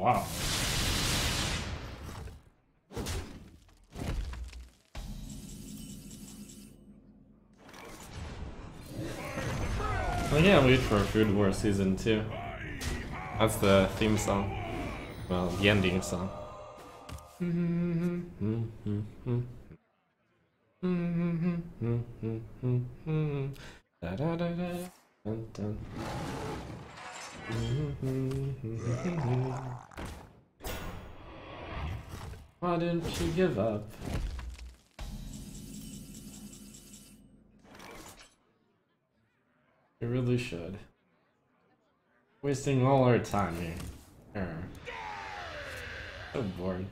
Wow. I can't wait for Food War Season 2. That's the theme song. Well, the ending song. Da, da, da, da. Dun, dun. Why didn't you give up? You really should. Wasting all our time here. So bored.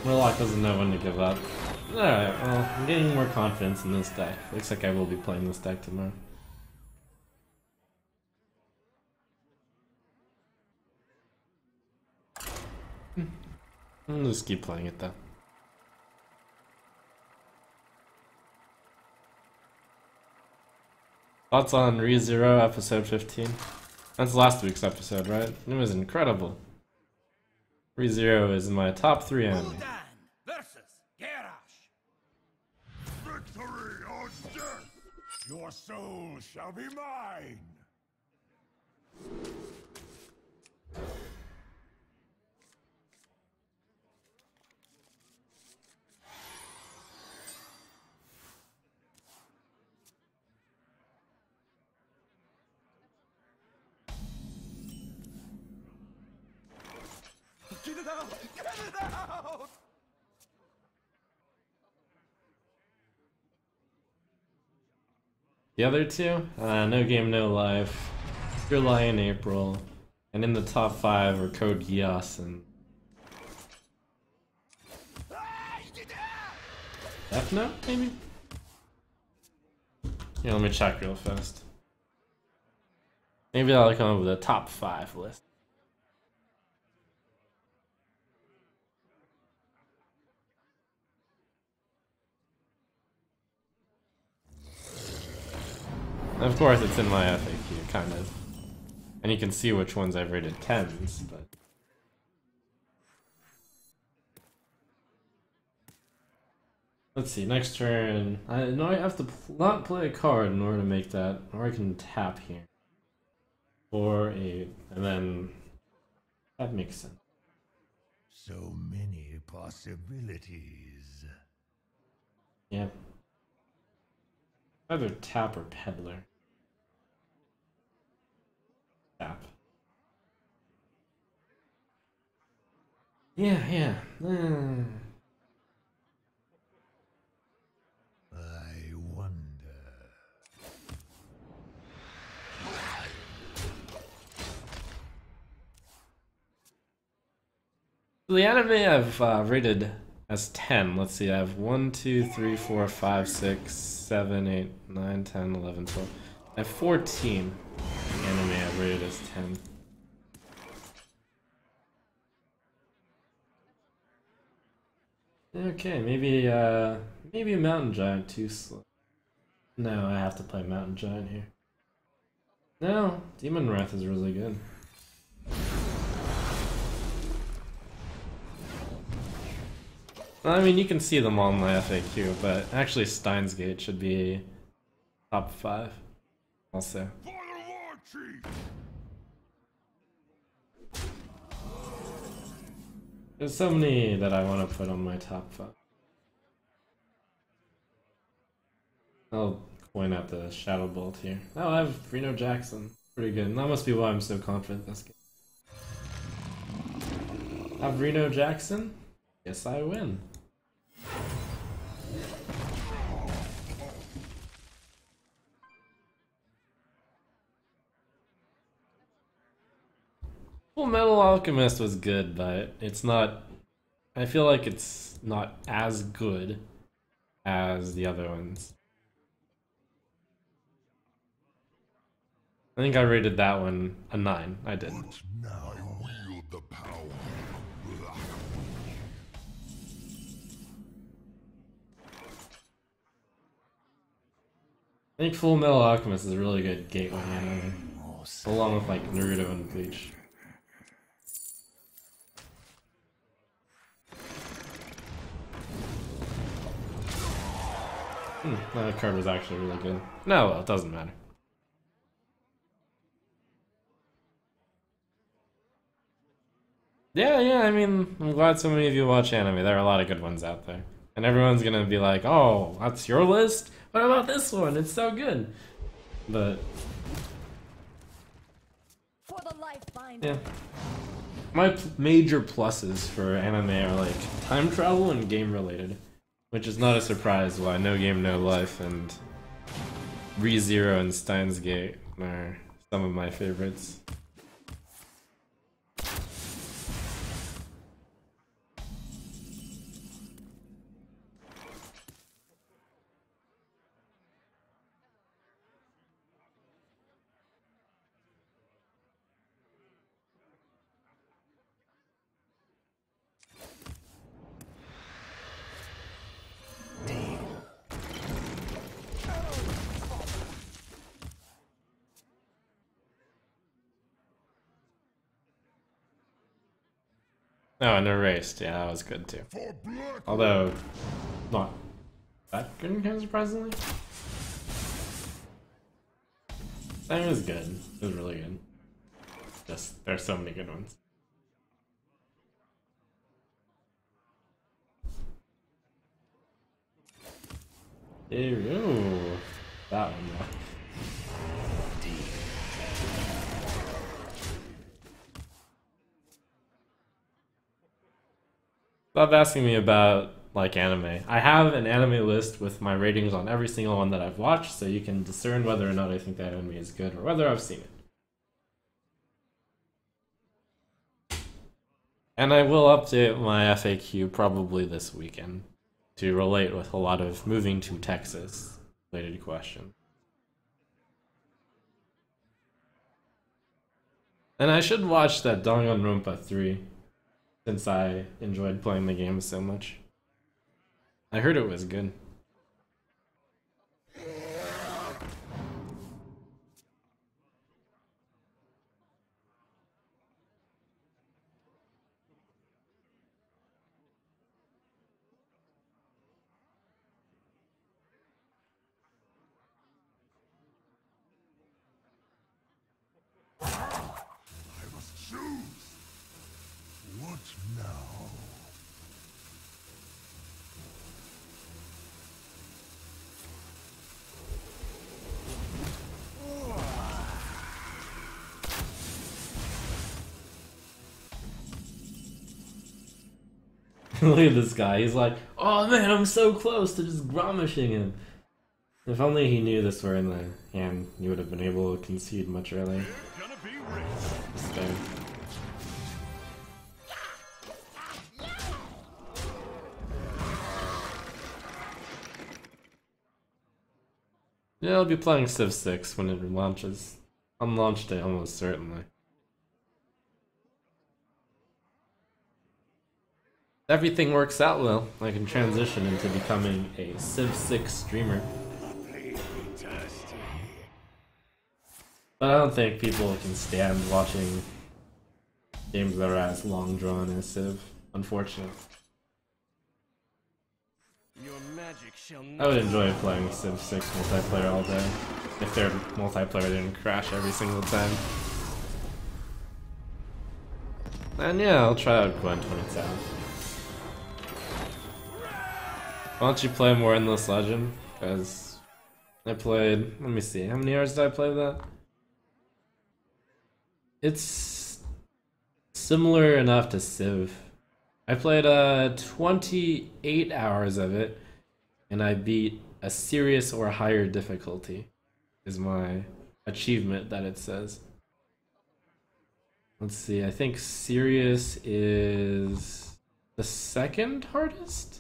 Warlock doesn't know when to give up. Alright, well, I'm getting more confidence in this deck. Looks like I will be playing this deck tomorrow. I'll just keep playing it though. Thoughts on ReZero episode 15? That's last week's episode, right? It was incredible. ReZero is my top 3 anime. Victory or death! Your soul shall be mine! Get it out! Get it out! The other two? No Game, No Life, July and April, and in the top 5 are Code Geass and Death Note, maybe? Yeah, let me check real fast. Maybe I'll come up with a top 5 list. Of course, it's in my FAQ, kind of. And you can see which ones I've rated 10s, but... Let's see, next turn... I know I have to not play a card in order to make that, or I can tap here. 4, 8, and then... That makes sense. So many possibilities. Yeah. Either tap or peddler. Tap. Yeah. I wonder. The anime I've rated as 10. Let's see, I have 1, 2, 3, 4, 5, 6, 7, 8, 9, 10, 11, 12. I have 14 anime I've rated as 10. Okay, maybe maybe Mountain Giant too slow. No, I have to play Mountain Giant here. No, Demon Wrath is really good. I mean, you can see them all in my FAQ, but actually Steins Gate should be top 5 also. For the war chief! There's so many that I want to put on my top 5. I'll point out the Shadow Bolt here. Oh, I have Reno Jackson. Pretty good. And that must be why I'm so confident in this game. Have Reno Jackson? Yes, I win. Full Metal Alchemist was good, but it's not... I feel like it's not as good as the other ones. I think I rated that one a 9. I did. But now I wield the power of black. I think Full Metal Alchemist is a really good gateway anime, along with like Naruto and Bleach. That card was actually really good. No, well, it doesn't matter. Yeah, I mean, I'm glad so many of you watch anime. There are a lot of good ones out there. And everyone's gonna be like, oh, that's your list? What about this one? It's so good. But, For the life binder. yeah. My major pluses for anime are like time travel and game related. Which is not a surprise why No Game No Life and ReZero and Steins Gate are some of my favorites. Oh, and Erased, yeah, that was good too. For black. Although, not that good, kind of surprisingly. That was good. It was really good. Just, there's so many good ones. Ooh, that one, yeah. Stop asking me about like anime. I have an anime list with my ratings on every single one that I've watched, so you can discern whether or not I think that anime is good or whether I've seen it. And I will update my FAQ probably this weekend to relate with a lot of moving to Texas related questions. And I should watch that Danganronpa 3. Since I enjoyed playing the game so much. I heard it was good. I must choose. What now? Look at this guy. He's like, oh man, I'm so close to just gromishing him. If only he knew this were in the hand, he would have been able to concede much earlier. Gonna be rich. So. Yeah, I'll be playing Civ 6 when it launches. On launch day, almost certainly. Everything works out well, I can transition into becoming a Civ 6 streamer. But I don't think people can stand watching games that are as long drawn as Civ, unfortunately. Your magic shall I not would enjoy playing Civ 6 multiplayer all day, if their multiplayer didn't crash every single time. And yeah, I'll try out Gwen 27. Why don't you play more Endless Legend? Because I played, let me see, how many hours did I play that? It's similar enough to Civ. I played 28 hours of it, and I beat a serious or higher difficulty, is my achievement that it says. Let's see, I think serious is the second hardest?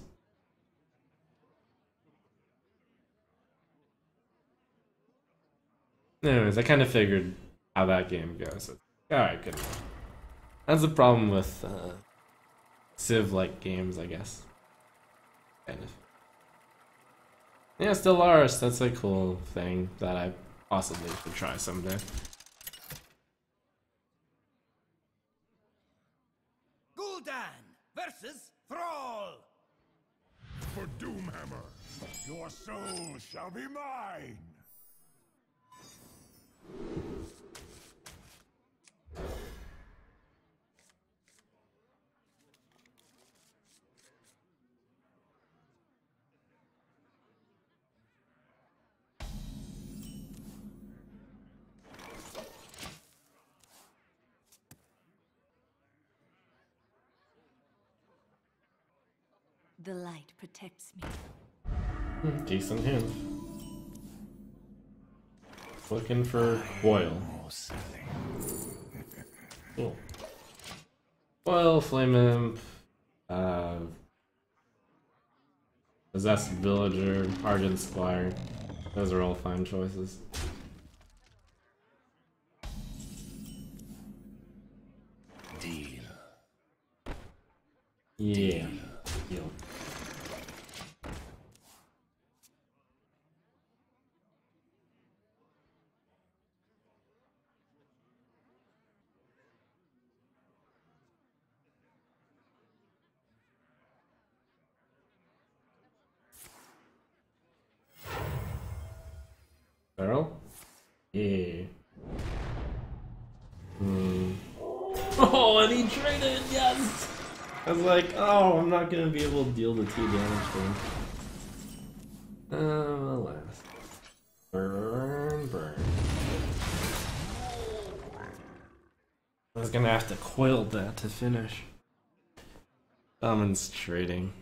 Anyways, I kind of figured how that game goes. Alright, good enough. That's the problem with Civ-like games, I guess. Kind of. Yeah, Stellaris, that's a cool thing that I possibly could try someday. Gul'dan versus Thrall. For Doomhammer, your soul shall be mine. The light protects me. Decent hand. Looking for Coil. Cool. Coil, Flame Imp, Possessed Villager, Argent Squire. Those are all fine choices. Deal. Yeah. Deal. Barrel? Yeah. Oh, and he traded, yes! I was like, oh, I'm not gonna be able to deal the 2 damage to him. Alas. Burn, burn. I was gonna have to coil that to finish. Shaman's trading.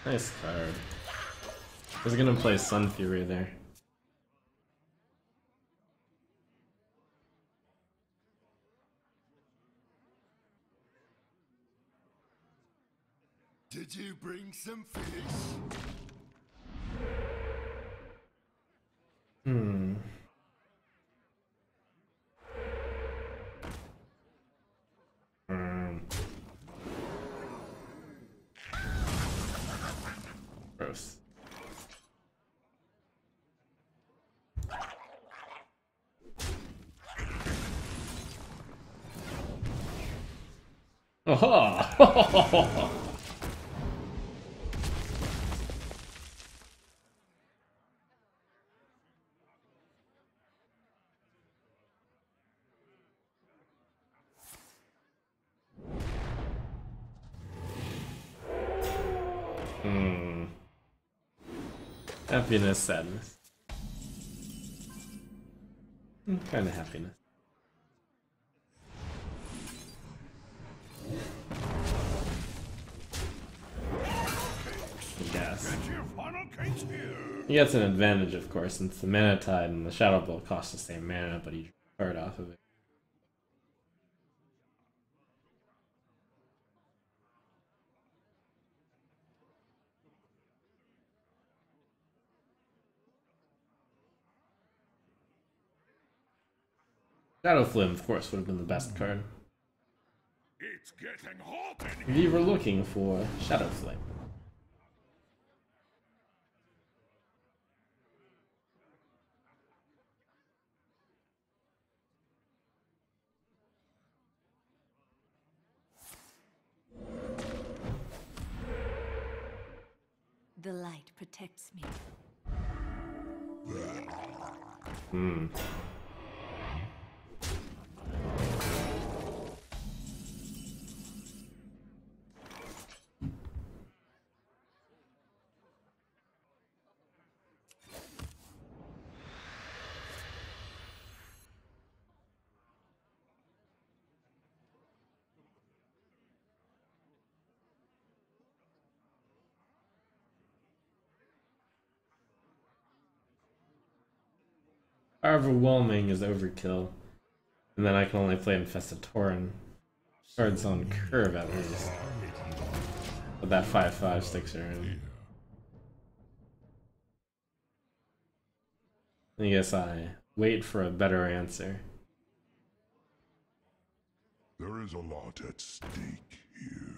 Nice card. I was gonna play Sun Fury there. Did you bring some fish? Hmm. Gross. Oh! Happiness, sadness. Kind of happiness. Yes. He gets an advantage, of course, since the Mana Tide and the Shadow Ball cost the same mana, but he drew a card off of it. Shadow Flame, of course, would have been the best card. It's getting hot in If here. you were looking for Shadow Flame. The light protects me. Overwhelming is overkill. And then I can only play Infestatoran. Cards on curve at least. But that 5/5 sticks around. I guess I wait for a better answer. There is a lot at stake here.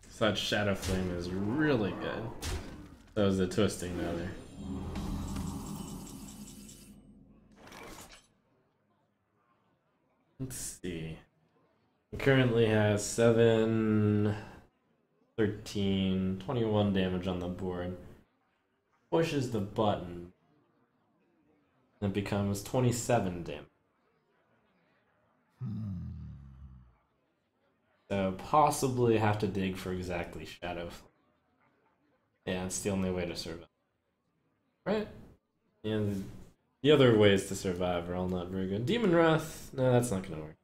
Such Shadow Flame is really good. That was the twisting rather. Let's see. It currently has 7, 13, 21 damage on the board. Pushes the button. And it becomes 27 damage. So possibly have to dig for exactly Shadow Flame. Yeah, it's the only way to survive. Right? And the other ways to survive are all not very good. Demon Wrath, no, that's not gonna work.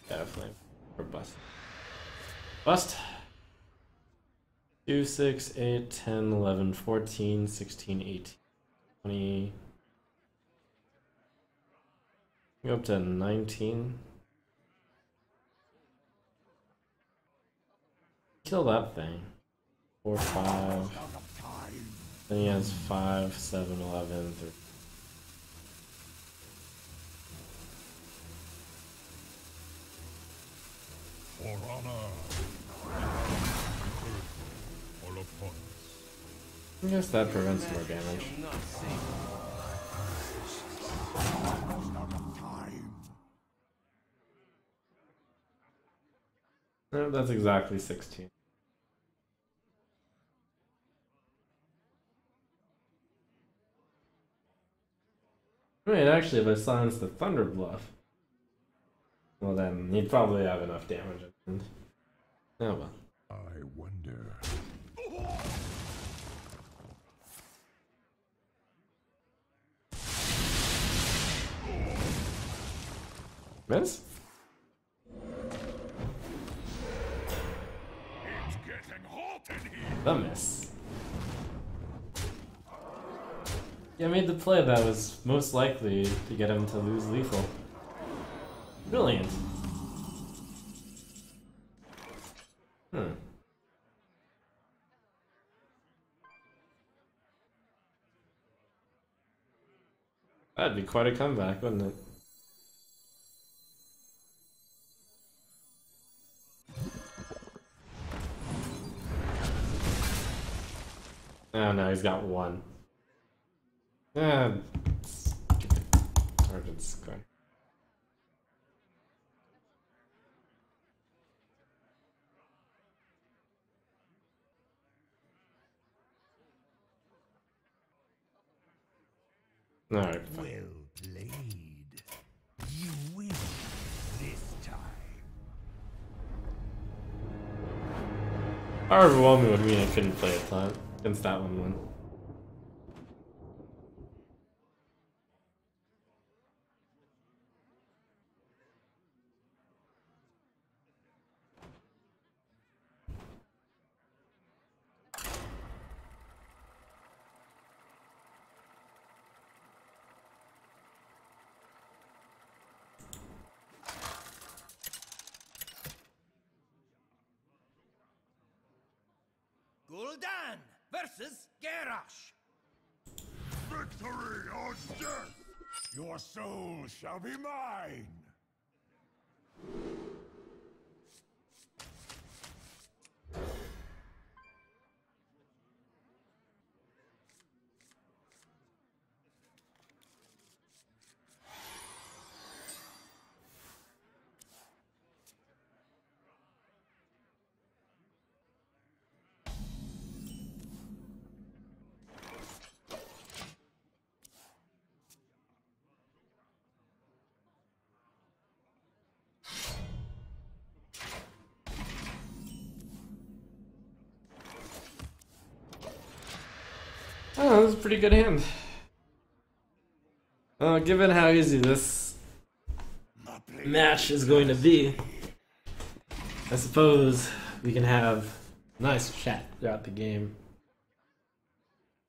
Shadow Flame, or bust. Bust! 2, 6, 8, 10, 11, 14, 16, 18, 20. Go up to 19. Kill that thing. 4, 5. Then he has 5, 7, 11, 13. For honor. All opponents. I guess that prevents more damage. No, that's exactly 16. Wait, actually, if I silence the Thunder Bluff, well then he'd probably have enough damage at the end. Oh well. I wonder. Miss? It's getting hot in here. The miss. Yeah, I made the play that was most likely to get him to lose lethal. Brilliant. That'd be quite a comeback, wouldn't it? Oh no, he's got 1. Stupid. Origin square. Alright, fine. Well played. You win this time. How overwhelming would mean I couldn't play a ton against that one. Gul'dan versus Garrosh. Victory or death! Your soul shall be mine! Oh, that was a pretty good hand. Given how easy this match is going to be, I suppose we can have nice chat throughout the game.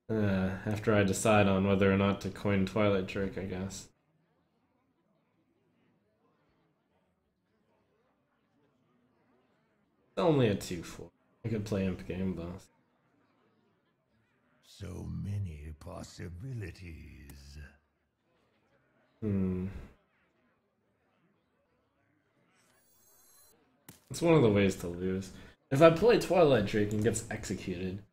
After I decide on whether or not to coin Twilight Drake, I guess. It's only a 2/4. I could play Imp Game Boss. So many possibilities. It's one of the ways to lose. If I play Twilight Drake and gets executed,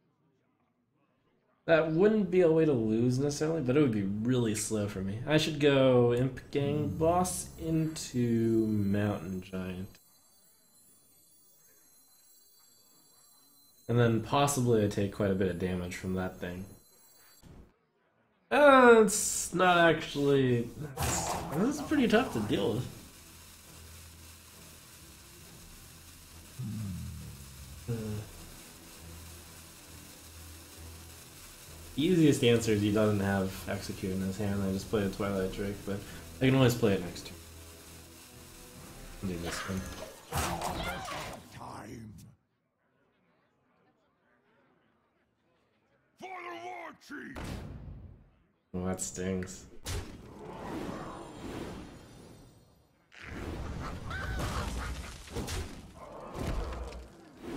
that wouldn't be a way to lose necessarily, but it would be really slow for me. I should go Imp Gang Boss into Mountain Giant. And then possibly I take quite a bit of damage from that thing. It's not actually... This is pretty tough to deal with. The easiest answer is he doesn't have Execute in his hand. I just play a Twilight Drake, but I can always play it next turn. Do this one. Time. For the War Chief! Well, that stings.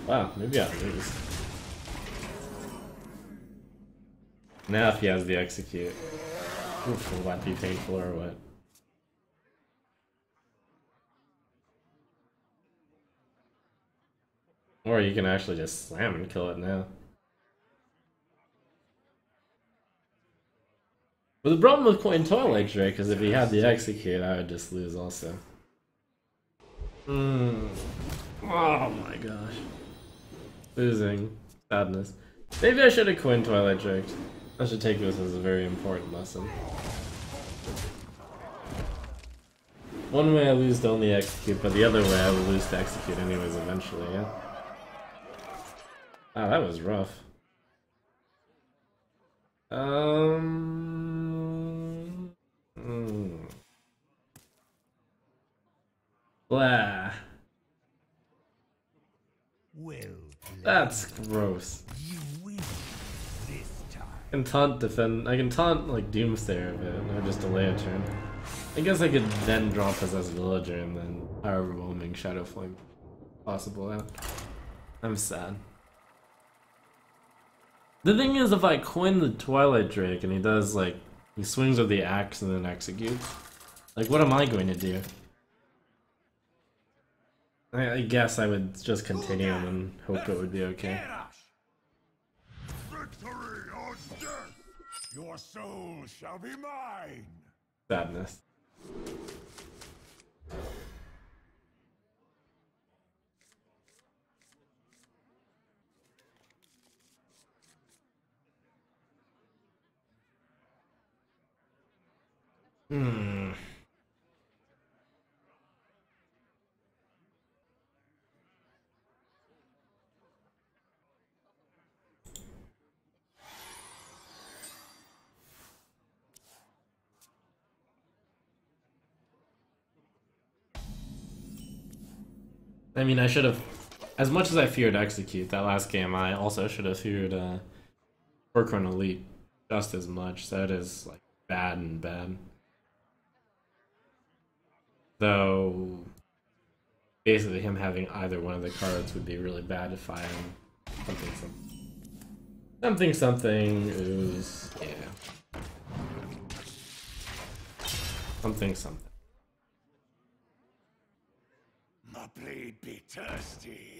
Wow, maybe I lose. Now if he has the Execute. Oof, will that be painful or what? Or you can actually just slam and kill it now. But the problem with coin Twilight Drake is if he had the Execute, I would just lose also. Oh my gosh. Losing. Sadness. Maybe I should have coined Twilight Drake. I should take this as a very important lesson. One way I lose to only Execute, but the other way I will lose to Execute anyways eventually, yeah? Wow, that was rough. Blah. Well, That's gross. you win this time. I can taunt defend. I can taunt like Doomsayer a bit, or just delay a turn. I guess I could then draw Possessed Villager and then Overwhelming Shadow Flame possible out. I'm sad. The thing is, if I coin the Twilight Drake and he does like he swings with the axe and then executes, like what am I going to do? I guess I would just continue and hope it would be okay. Victory or death! Your soul shall be mine! Sadness. I mean, I should have, as much as I feared Execute that last game, I also should have feared Workrun Elite just as much. That is like bad and bad. Though, basically him having either one of the cards would be really bad if I am something ooze, yeah. Something. My blade be thirsty.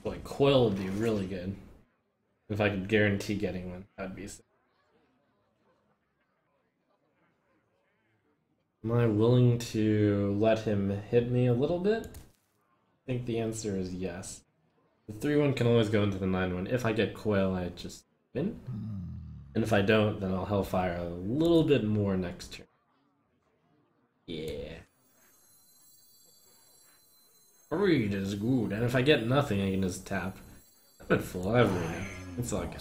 Like, Coil would be really good. If I could guarantee getting one, that'd be sick. Am I willing to let him hit me a little bit? I think the answer is yes. The 3-1 can always go into the 9-1. If I get Coil, I just win. And if I don't, then I'll Hellfire a little bit more next turn. Yeah. Read is good, and if I get nothing, I can just tap. I'm at full, I have Reno. It's all good.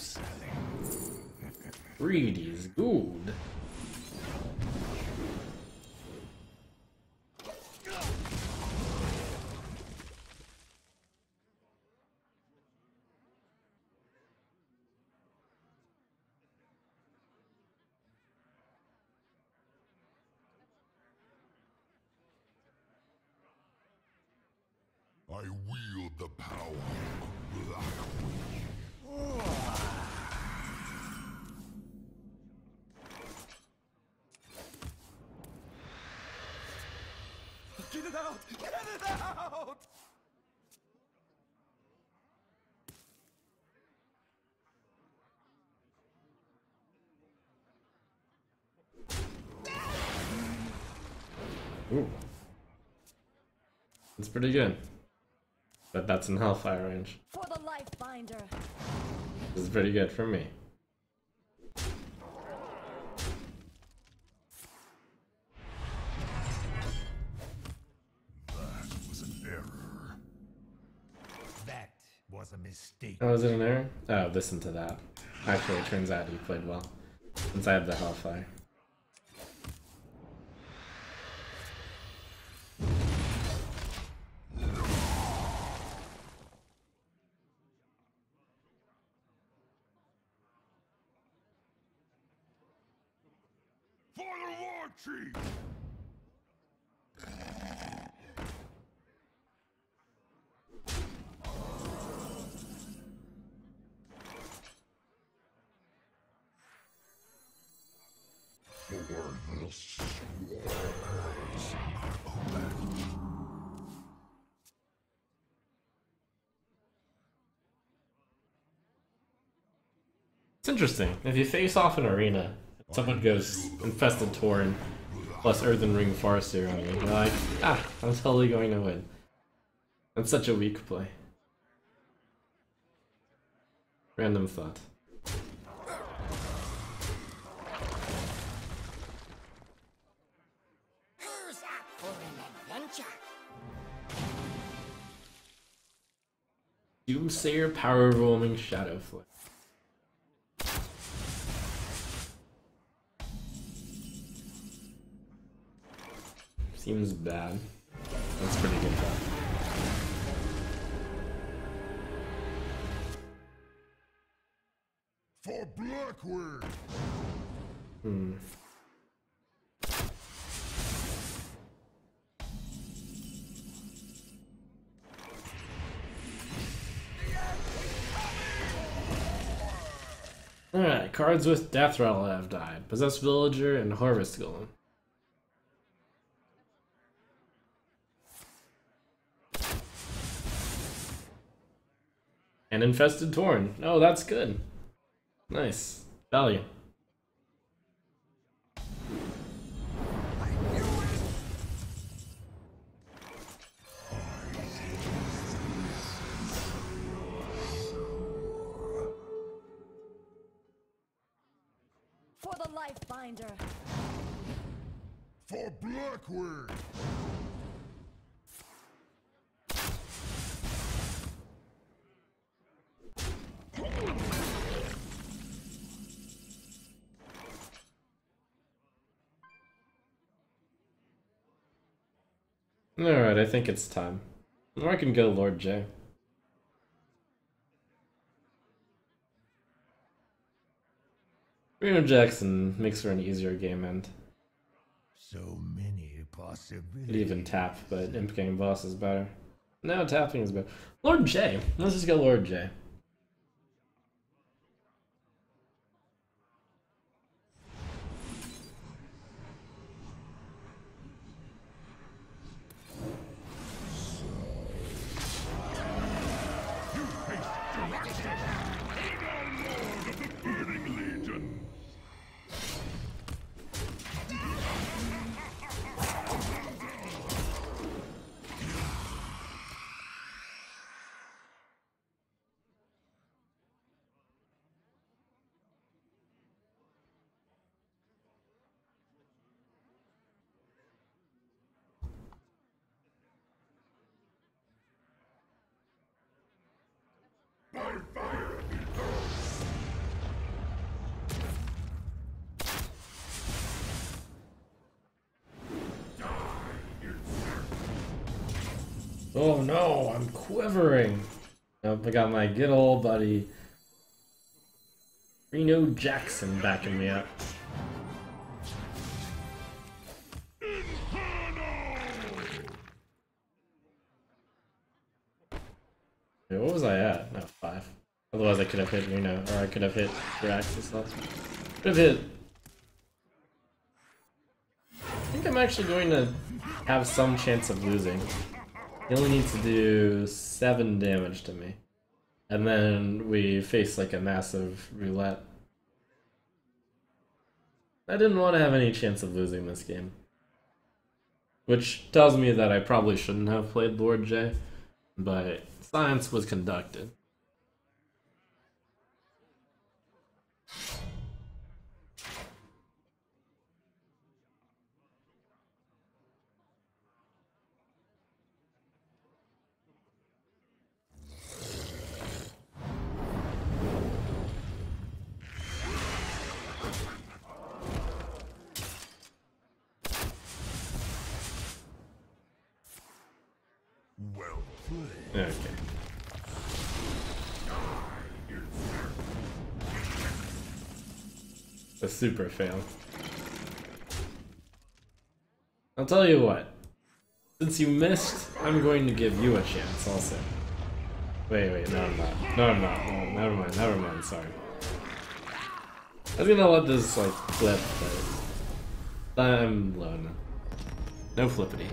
Read is good. I wield the power of Black. Get it out! Get it out! Ooh. That's pretty good. But that's in Hellfire range. For the life binder. This is pretty good for me. That was an error. That was a mistake. Oh, is it an error? Oh, listen to that. Actually, it turns out you played well. Since I have the Hellfire. For the War Chief! For the swords are open. It's interesting. If you face off an arena, someone goes Infested Torn plus Earthen Ring Forester on you, you're like, ah, I'm totally going to win. That's such a weak play. Random thought. Who's up for an adventure? Doomsayer Power Roaming Shadow Flare. Seems bad. That's pretty good though. For Blackwood! Alright, cards with Death Rattle have died. Possessed Villager and Harvest Golem. And Infested Torn. Oh, that's good. Nice. Value. For the life binder. For Blackwood! Alright, I think it's time. Or I can go Lord J. Reno Jackson makes for an easier game end. So many possibilities. Could even tap, but Imp Game Boss is better. No, tapping is better. Lord J. Let's just go Lord J. Oh no, I'm quivering. Nope, I got my good old buddy Reno Jackson backing me up. Wait, what was I at? No, 5. Otherwise I could have hit Reno, or I could have hit Drax and stuff. Could have hit. I think I'm actually going to have some chance of losing. He only needs to do 7 damage to me. And then we face like a massive roulette. I didn't want to have any chance of losing this game. Which tells me that I probably shouldn't have played Lord J, but science was conducted. Well played. Okay. A super fail. I'll tell you what. Since you missed, I'm going to give you a chance also. Wait, no I'm not. No I'm not. No, never mind, sorry. I was gonna let this like flip, but I'm low enough. No flippity.